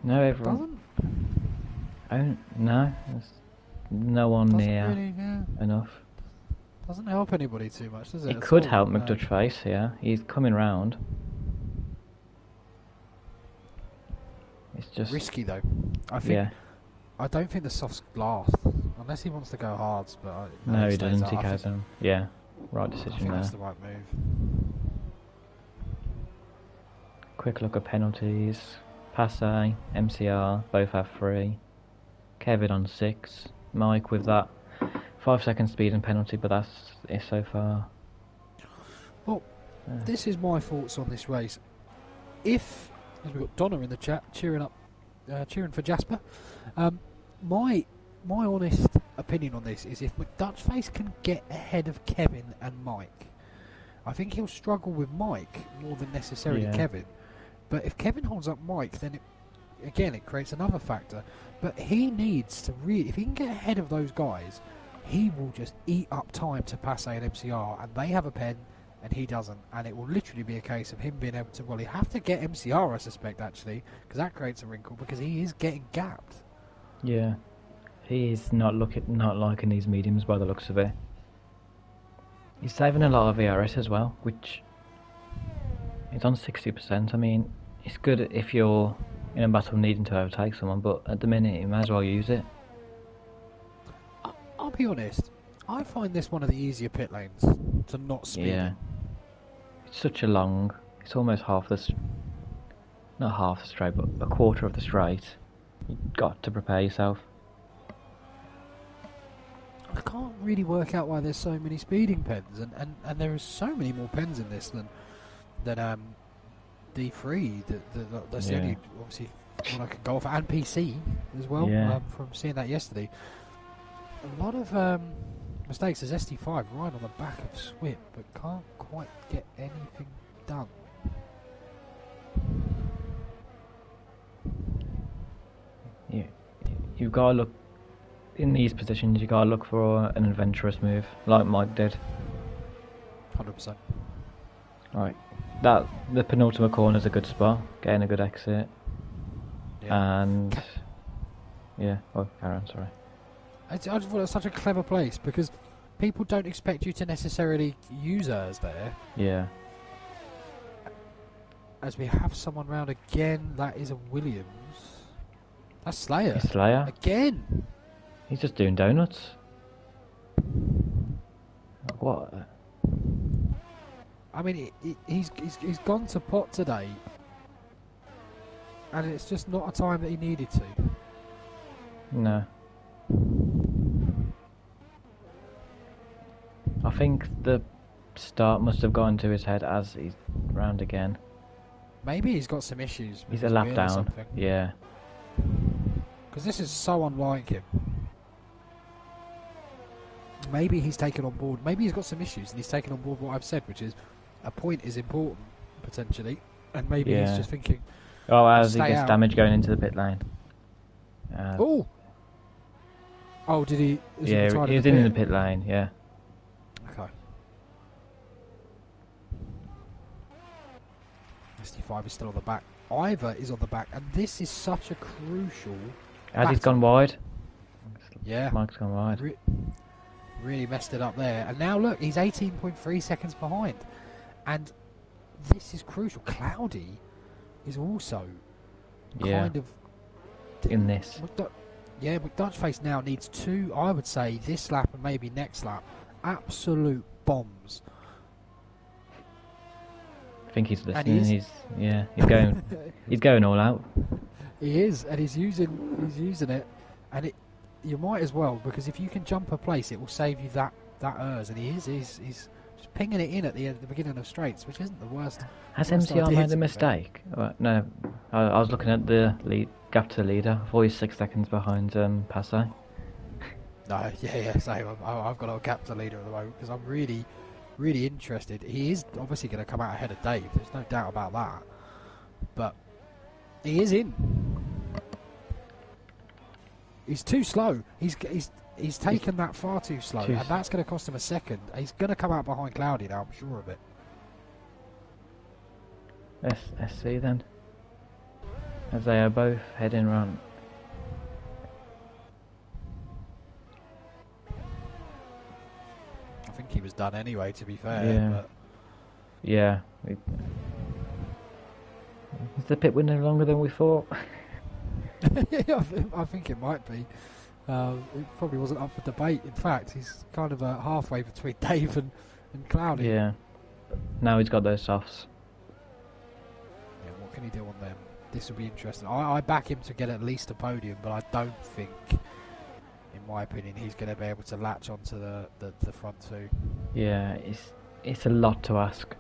No, everyone. No, there's no one near really, enough. Doesn't help anybody too much, does it? It could help McDutch face. Yeah, he's coming round. It's just risky though. I think. Yeah. I don't think the softs last unless he wants to go hards. But no, he doesn't. He goes on. Yeah, right decision there. That's the right move. Quick look at penalties. Passe, MCR, both have 3. Kevin on 6. Mike with that 5-second speed and penalty, but that's it so far. Well, this is my thoughts on this race. If, as we've got Donna in the chat cheering for Jasper, my honest opinion on this is if McDutchface can get ahead of Kevin and Mike, I think he'll struggle with Mike more than necessarily Kevin. But if Kevin holds up Mike, then it creates another factor. But he needs to if he can get ahead of those guys, he will just eat up time to Passe and MCR, and they have a pen and he doesn't, and it will literally be a case of him being able to, he have to get MCR, I suspect, actually, because that creates a wrinkle, because he is getting gapped. Yeah, he is not liking these mediums by the looks of it. He's saving a lot of VRS as well, which is on 60%. I mean, it's good if you're in a battle needing to overtake someone, but at the minute you may as well use it. I'll be honest, I find this one of the easier pit lanes to not speed. Yeah. It's such a long, it's almost half the, not half the straight, but a quarter of the straight. You've got to prepare yourself. I can't really work out why there's so many speeding pens, and there are so many more pens in this than D3. That's the only, obviously, one I could go off, and PC as well, from seeing that yesterday. A lot of mistakes as ST5 right on the back of Swip, but can't quite get anything done. Yeah, you've got to look in these positions. You got to look for an adventurous move, like Mike did. 100%. Right, the penultimate corner is a good spot, getting a good exit, and carry on. Sorry. I just thought it was such a clever place because people don't expect you to necessarily use hers there. Yeah. As we have someone round again, that is a Williams. That's Slayer. It's Slayer. Again. He's just doing donuts. What? I mean, he's gone to pot today, and it's just not a time that he needed to. No. I think the start must have gone to his head as he's round again. Maybe he's got some issues. He's a lap down. Yeah. Because this is so unlike him. Maybe he's taken on board. Maybe he's got some issues and he's taken on board what I've said, which is a point is important potentially, and maybe he's just thinking. Oh, as he gets damage going into the pit lane. Oh, did he? Yeah, he was in the pit lane. Yeah. Okay. ST5 is still on the back. Ivor is on the back, and this is such a crucial. As he's gone wide. Yeah. Mike's gone wide. Really messed it up there, and now look, he's 18.3 seconds behind, and this is crucial. Cloudy is also Yeah. kind of In this. Yeah, but Dutchface now needs two, I would say, this lap and maybe next lap, absolute bombs. I think he's And listening. he is. He's going all out. He is, and he's using it, and you might as well, because if you can jump a place, it will save you that ERS, and he's just pinging it in at the beginning of straights, which isn't the worst. Has worst MCR idea, made to a be mistake? No, I was looking at the gap to the leader. I thought he's 6 seconds behind Passe. No, yeah, same. I've got a gap to leader at the moment because I'm really, really interested. He is obviously going to come out ahead of Dave. There's no doubt about that. But he is in. He's too slow. He's taken that far too slow, and that's going to cost him a second. He's going to come out behind Cloudy now. I'm sure of it. Let's see then. As they are both heading round. I think he was done anyway, to be fair. Yeah. But Yeah. Is the pit window longer than we thought? yeah, I think it might be. It probably wasn't up for debate. In fact, he's kind of halfway between Dave and Cloudy. Yeah. Now he's got those softs. Yeah, what can he do on them? This will be interesting. I back him to get at least a podium, but I don't think, in my opinion, he's going to be able to latch onto the front two. Yeah, it's a lot to ask.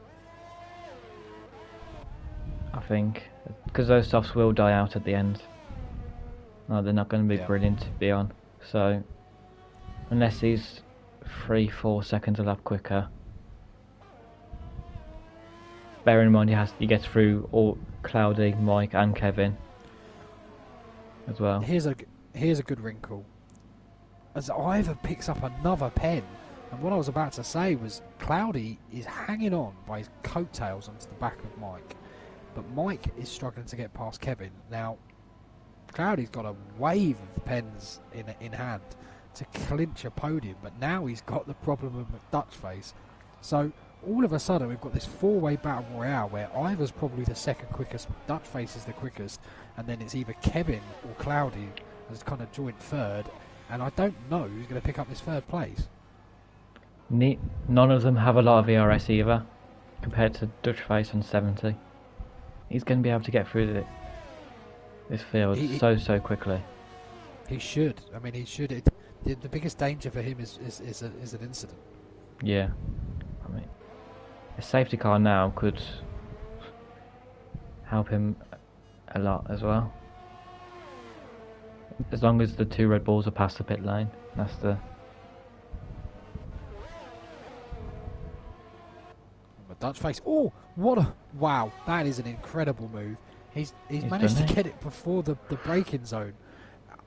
I think because those softs will die out at the end. No, they're not going to be brilliant to be on. So unless he's 3-4 seconds a lap quicker. Bearing in mind he gets through all Cloudy, Mike, and Kevin as well. Here's a good wrinkle. As Ivor picks up another pen, and what I was about to say was Cloudy is hanging on by his coattails onto the back of Mike, but Mike is struggling to get past Kevin. Now, Cloudy's got a wave of pens in hand to clinch a podium, but now he's got the problem of McDutchface. So all of a sudden we've got this four-way battle royale where Ivor's probably the second quickest, Dutchface is the quickest, and then it's either Kevin or Cloudy as kind of joint third, and I don't know who's going to pick up this third place. None of them have a lot of ERS either, compared to Dutchface on 70. He's going to be able to get through this field so quickly. He should. I mean, he should. The biggest danger for him is an incident. Yeah. I mean, a safety car now could help him a lot as well. As long as the two Red Bulls are past the pit lane, that's the... Dutchface. Oh, what a... Wow, that is an incredible move. He's managed to get it before the braking zone.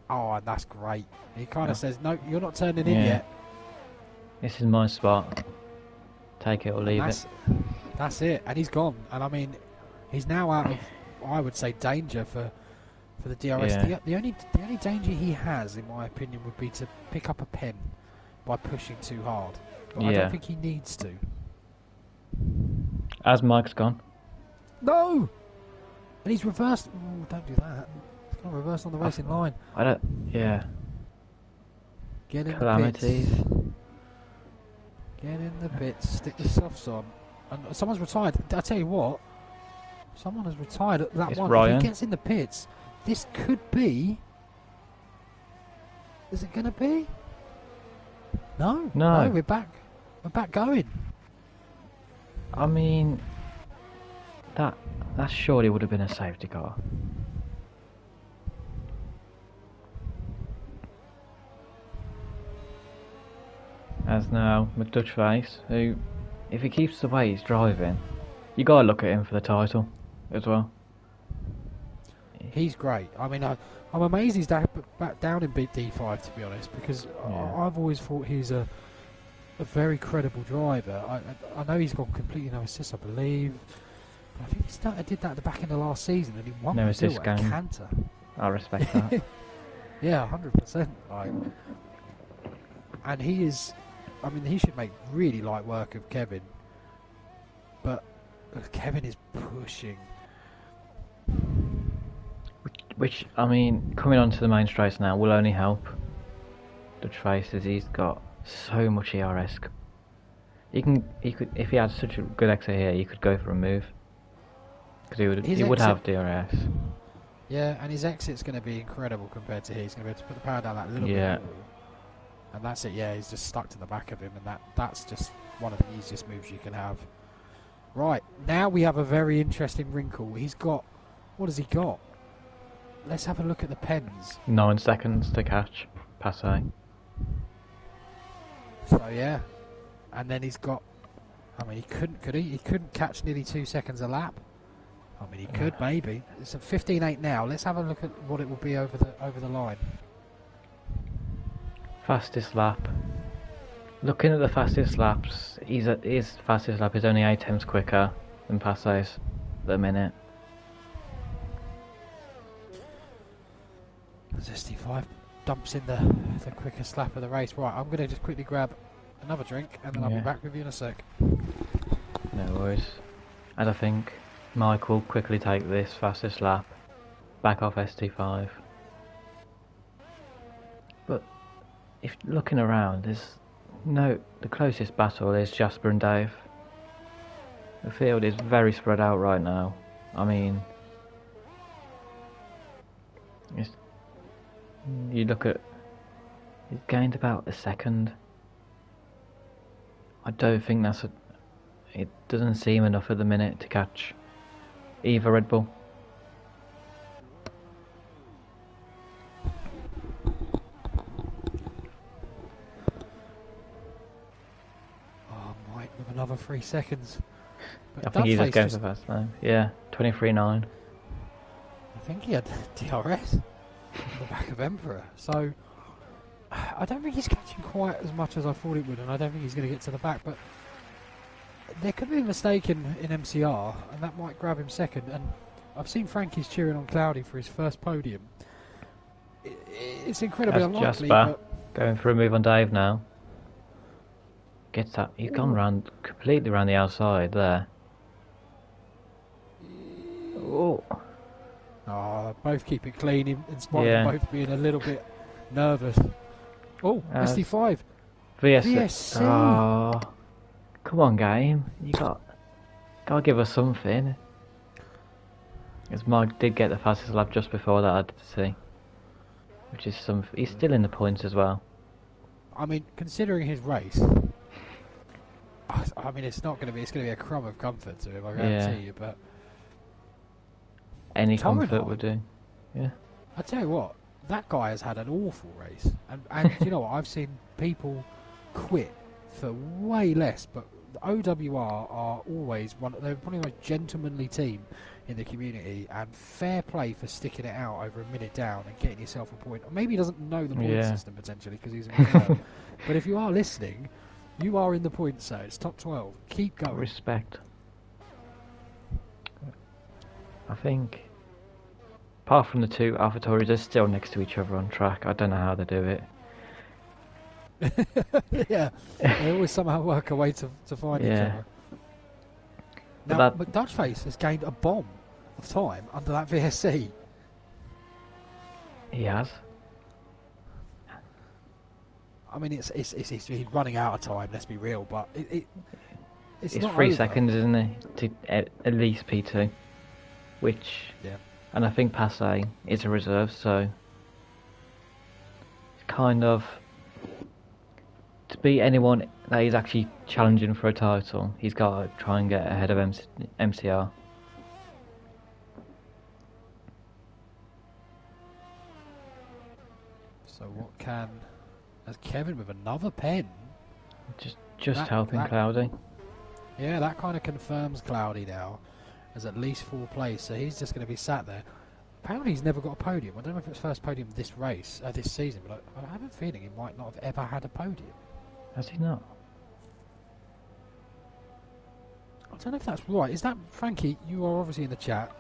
Oh, and that's great. He kind of says, no, you're not turning in yet. This is my spot. Take it or leave it. That's it. And he's gone. And I mean, he's now out of, I would say, danger for the DRS. Yeah. The only danger he has, in my opinion, would be to pick up a pen by pushing too hard. But I don't think he needs to. As Mike's gone. No! And he's reversed. Oh, don't do that. He's going to reverse on the racing line. I don't... Yeah. Get in Calamities. the pits. Get in the pits. Stick the softs on. And someone's retired. I tell you what. Someone has retired at that one. Ryan. If he gets in the pits, this could be... Is it going to be? No. No. We're back. We're back going. I mean... That surely would have been a safety car. As now, McDutchface, who, if he keeps the way he's driving, you gotta look at him for the title as well. He's great. I mean, I'm amazed he's back down in D5, to be honest, because I've always thought he's a very credible driver. I know he's got completely no assists, I believe. I think he did that at the back end of last season, and he won No the assist at game. Canter. I respect that. Yeah, 100%. And he is... I mean, he should make really light work of Kevin. But Kevin is pushing. Which, I mean, coming onto the main straights now will only help the Traces. He's got so much ERS. He could, if he had such a good exit here, he could go for a move. Because he would have DRS. Yeah, and his exit's going to be incredible compared to here. He's going to be able to put the power down that little bit more. And that's it, yeah, he's just stuck to the back of him, and that's just one of the easiest moves you can have. Right, now we have a very interesting wrinkle. He's got, what has he got? Let's have a look at the pens. 9 seconds to catch, passe. So yeah, and then he's got, I mean, could he? He couldn't catch nearly 2 seconds a lap. I mean, he could maybe. It's a 15.8 now. Let's have a look at what it will be over the line. Fastest lap. Looking at the fastest laps, his fastest lap is only 8 times quicker than Passe's the minute. SD5 dumps in the quickest lap of the race. Right, I'm going to just quickly grab another drink and then I'll be back with you in a sec. No worries. And I think Mike will quickly take this fastest lap back off ST5. But if looking around, the closest battle is Jasper and Dave. The field is very spread out right now. I mean, you look at, he's gained about a second. I don't think it doesn't seem enough at the minute to catch either Red Bull. Oh, Mike with another 3 seconds. But I think he just goes the fast now. Yeah, 23.9. I think he had DRS on the back of Emperor. So I don't think he's catching quite as much as I thought it would, and I don't think he's going to get to the back. But there could be a mistake in MCR, and that might grab him second. And I've seen Frankie's cheering on Cloudy for his first podium. It's incredibly unlikely. Jasper going for a move on Dave now. Gets that. He's gone completely around the outside there. Oh. Oh, both keep it clean in spite of both being a little bit nervous. Oh, SD5. VSC. Oh, come on, game. You gotta give us something. Because Mike did get the fastest lap just before that, I did see. Which is he's still in the points as well. I mean, considering his race, I mean, it's going to be a crumb of comfort to him, I guarantee you, but any comfort would do. Yeah. I tell you what, that guy has had an awful race, and you know what? I've seen people quit for way less, but the OWR are always they're probably the most gentlemanly team in the community, and fair play for sticking it out over a minute down and getting yourself a point. Or maybe he doesn't know the point system potentially because he's in the but if you are listening, you are in the points, so it's top 12. Keep going. Respect. I think, apart from the two AlphaTauris, they're still next to each other on track. I don't know how they do it. Yeah, they always somehow work a way to find each other. Now, McDutchface has gained a bomb of time under that VSC. He has. I mean, he's running out of time. Let's be real, but it's not 3 over. seconds, isn't it, to at least P2, which and I think Passe is a reserve, so it's kind of to beat anyone that is actually challenging for a title, he's got to try and get ahead of MCR. So what can... As Kevin with another pen. Just helping Cloudy. Yeah, that kind of confirms Cloudy now as at least 4th place, so he's just going to be sat there. Apparently he's never got a podium. I don't know if it's first podium this season, but I have a feeling he might not have ever had a podium. Has he not? I don't know if that's right. Is that, Frankie, you are obviously in the chat.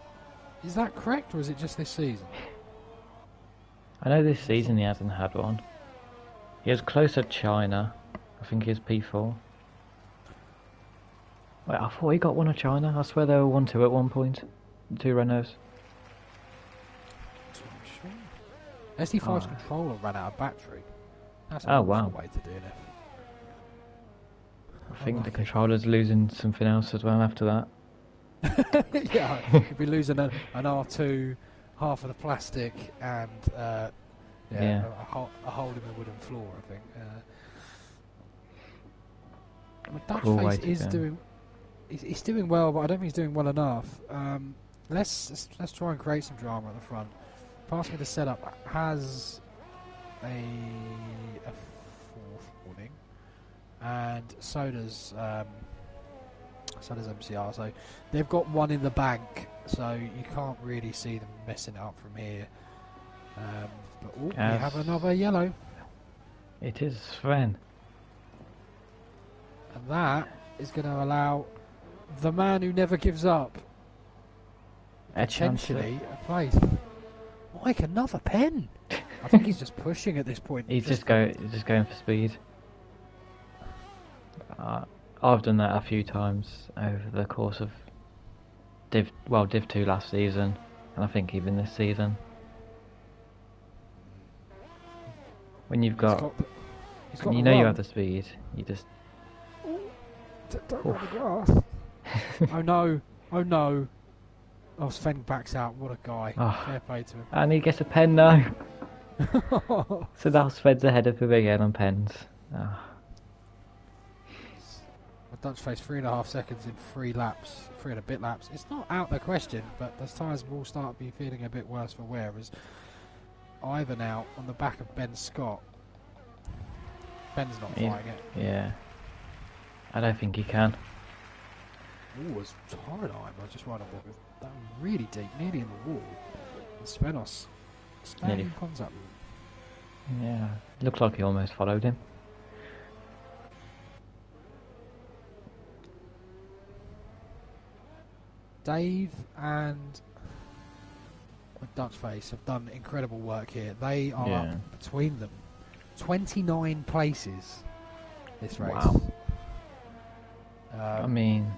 Is that correct, or is it just this season? I know this season he hasn't had one. He was close at China. I think he's P4. Wait, I thought he got one at China. I swear they were 1-2 at one point. 2 Renaults. SD5's Oh, controller ran out of battery. That's an oh awful wow. way to DNF. I think the Unlucky. controller's losing something else as well after that. Yeah, you'd be losing an R2, half of the plastic, and Yeah. a hole in the wooden floor. I think. Dutch Cruel way Face to is go. doing. He's doing well, but I don't think he's doing well enough. Let's try and create some drama at the front. Pass me the setup has a fourth warning, and so does MCR. So they've got one in the bank, so you can't really see them messing it up from here. But we have another yellow, It is Sven. and that is going to allow the man who never gives up A chance. potentially a place. Mike, another pen. I think he's just pushing at this point. He's just going for speed. I've done that a few times over the course of Div 2 last season, and I think even this season. When you've got, he's you know you have the speed, you just. Don't run the grass. Oh no! Oh no! Oh, Sven backs out. What a guy! Oh. Fair play to him. And he gets a pen now. So now Sven's ahead of him again on pens. Oh. A Dutch Face 3.5 seconds in 3 laps, 3 and a bit laps. It's not out of the question, but those tyres will start to be feeling a bit worse for wear as Ivan out on the back of Ben Scott. Ben's not flying it. Yeah. I don't think he can. Ooh, it's horrid Ivan. I just right on with that really deep, nearly in the wall. And Spenos staying in contact with him. Yeah. Looked like he almost followed him. Dave and Dutch Face have done incredible work here. They are up between them 29 places this race. Wow. I mean,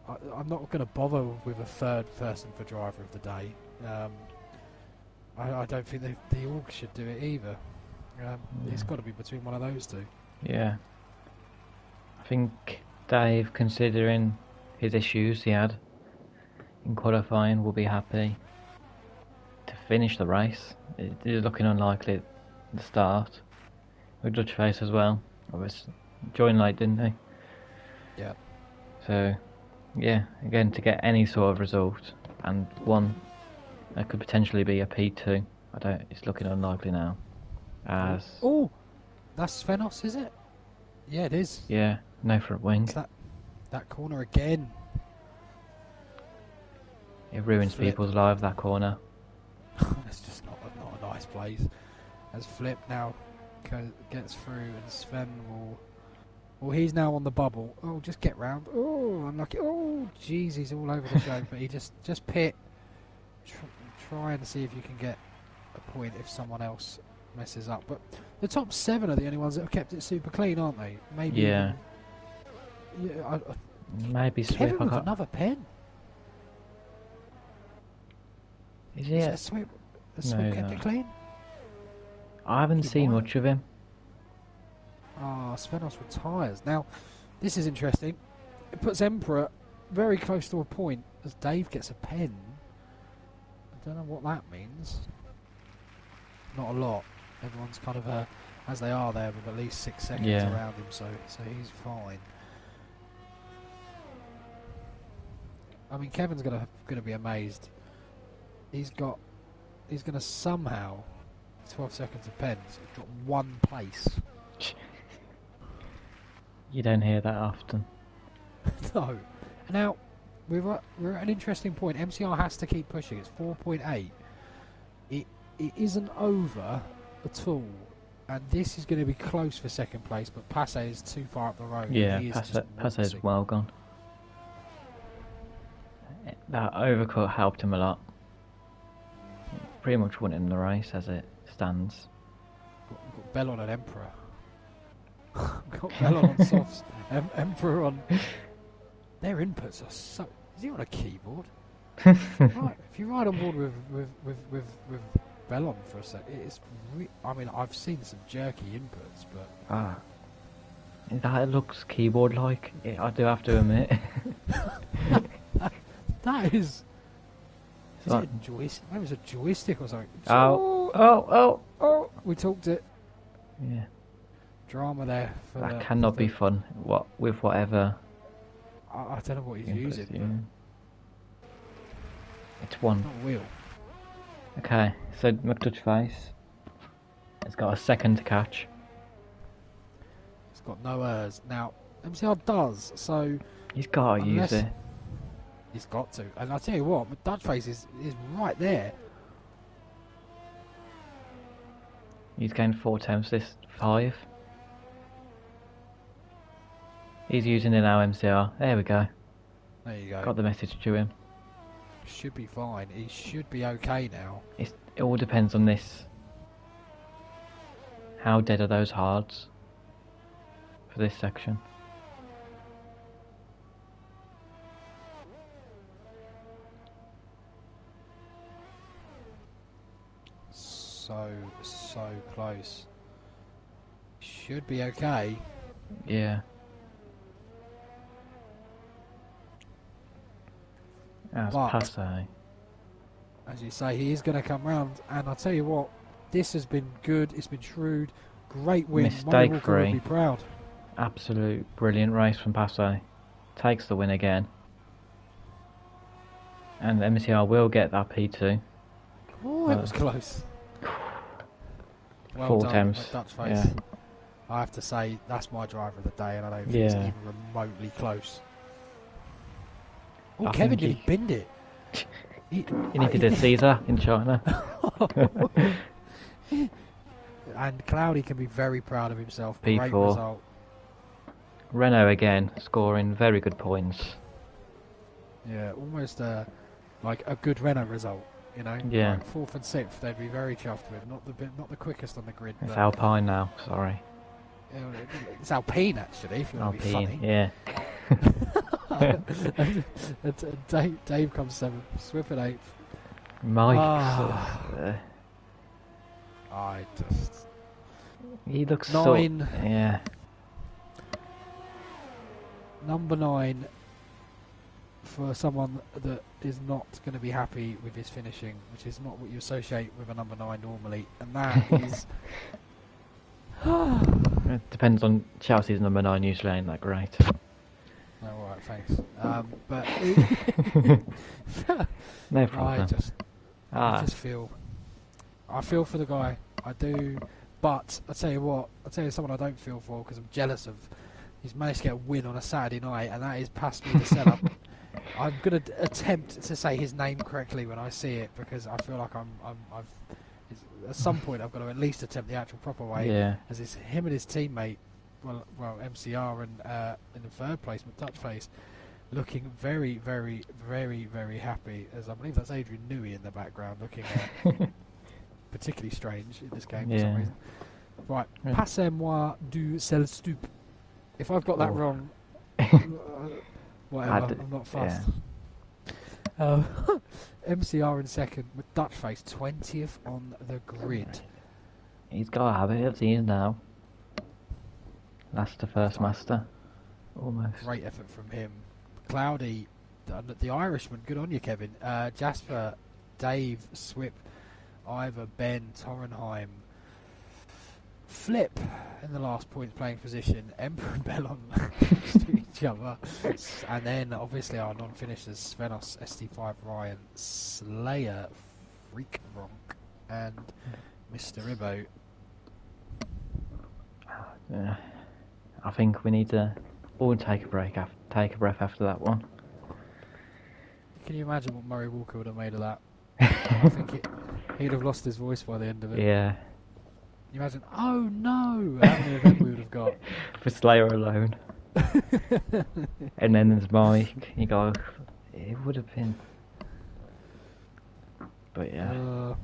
I'm not going to bother with a third person for driver of the day. I don't think the org should do it either. It's got to be between one of those two. yeah. I think Dave, considering his issues he had in qualifying, will be happy to finish the race. It is looking unlikely at the start. With Dutch Face as well. I was joined late, didn't he? Yeah. So, yeah, again, to get any sort of result, and one that could potentially be a P2. It's looking unlikely now. As oh, that's Svenos, is it? Yeah, it is. yeah, no front wing. It's that corner again. It ruins Flip. people's lives, that corner. It's just not a nice place. As Flip now gets through, and Sven will. Well, he's now on the bubble. Oh, just get round. Oh, unlucky. Oh, jeez, he's all over the show. But he just pit. Try and see if you can get a point if someone else messes up. But the top 7 are the only ones that have kept it super clean, aren't they? Maybe. Yeah. Yeah. Maybe Kevin Swip. with another pen. Is Is it? that Swip? Has Swip kept it clean? I haven't seen much of him. Ah, Svenos retires. Now, this is interesting. It puts Emperor very close to a point as Dave gets a pen. I don't know what that means. Not a lot. Everyone's kind of as they are there with at least 6 seconds around him, so he's fine. I mean, Kevin's gonna be amazed. He's gonna somehow 12 seconds of pens drop 1 place. You don't hear that often. No. Now, we're at an interesting point. MCR has to keep pushing. It's 4.8. It isn't over at all. And this is going to be close for second place, but Passe is too far up the road. Yeah, Passe is well gone. That overcut helped him a lot. Pretty much won him the race as it stands. We've got Bellon and Emperor. We've got Bellon on softs. Emperor on... Their inputs are so... Is he on a keyboard? Right, if you ride on board with Bellon for a sec. It's I mean, I've seen some jerky inputs, but that looks keyboard-like. I do have to admit. that is. Is like, it a joystick? Maybe it's a joystick or something. Oh! We talked it. Yeah. Drama there. That cannot be fun. With whatever. I don't know what he's using. Yeah. It's one. Not a wheel. Okay, so McDutchface has got a second to catch. It's got no errs. Now, MCR does, so... He's got to use it. He's got to. And I'll tell you what, McDutchface is right there. He's gained 4 attempts, this 5. He's using it now, MCR. There we go. There you go. Got the message to him. Should be fine. He should be okay now. It all depends on this. How dead are those hards for this section? So close. Should be okay. Yeah. That's passe. As you say, he is going to come round, and I'll tell you what, this has been good. It's been shrewd. Great win. Mistake free. Will be proud. Absolute brilliant race from Passe. Takes the win again. And MCR will get that P2. Oh, it was close. Well 4 done, attempts. Dutchface. Yeah. I have to say, that's my driver of the day, and I don't think it's even remotely close. Oh, Kevin didn't bend it. He needed a Caesar in China. And Cloudy can be very proud of himself. P4. Great result. Renault again, scoring very good points. Yeah, almost like a good Renault result. You know, yeah. Like 4th and 6th, they'd be very chuffed with. Not the quickest on the grid. It's Alpine now. Sorry. It's Alpine actually. If you want to be funny. Yeah. Dave comes 7th, Swift at 8th. Mike. I just. He looks 9. Yeah. Number 9 for someone that is not going to be happy with his finishing, which is not what you associate with a number 9 normally, and that is. It depends on Chelsea's number 9. Usually ain't that great. Oh, all right, thanks. But no problem. I just feel for the guy. I do, but I tell you someone I don't feel for because I'm jealous of. He's managed to get a win on a Saturday night, and that is past me the setup. I'm gonna attempt to say his name correctly when I see it because I feel like at some point I've got to at least attempt the actual proper way. Yeah. As it's him and his teammate. Well, MCR and in the 3rd place with Dutchface, looking very, very, very, very happy. As I believe that's Adrian Newey in the background, looking particularly strange in this game for some reason. Right, passez-moi du sel stup. If I've got that wrong, whatever. I'm not fussed. Yeah. MCR in 2nd with Dutchface 20th on the grid. He's got a habit of these now. That's the first master. Almost. Great effort from him. Cloudy, the Irishman, good on you, Kevin. Jasper, Dave, Swip, Ivor, Ben, Torrenheim, Flip in the last points playing position. Emperor and Bellon to each other. And then, obviously, our non-finishers, Svenos, ST5, Ryan, Slayer, Freak Ronk, and Mr. Ribbo. Yeah. I think we need to all take a break, take a breath after that one. Can you imagine what Murray Walker would have made of that? I think he'd have lost his voice by the end of it. Yeah. Can you imagine? Oh no! How many of them we would have got? For Slayer alone. And then there's Mike. You go. It would have been. But yeah.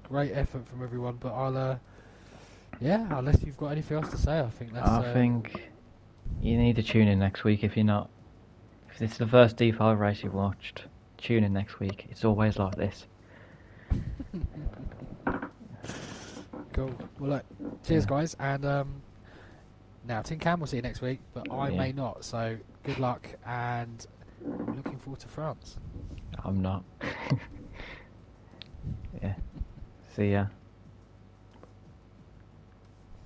Great effort from everyone, but unless you've got anything else to say, I think that's... I think you need to tune in next week if you're not... If this is the first D5 race you've watched, tune in next week. It's always like this. Cool. Well, look, cheers, guys, and now Tin Can will see you next week, but I may not. So good luck, and I'm looking forward to France. I'm not. Yeah. See ya.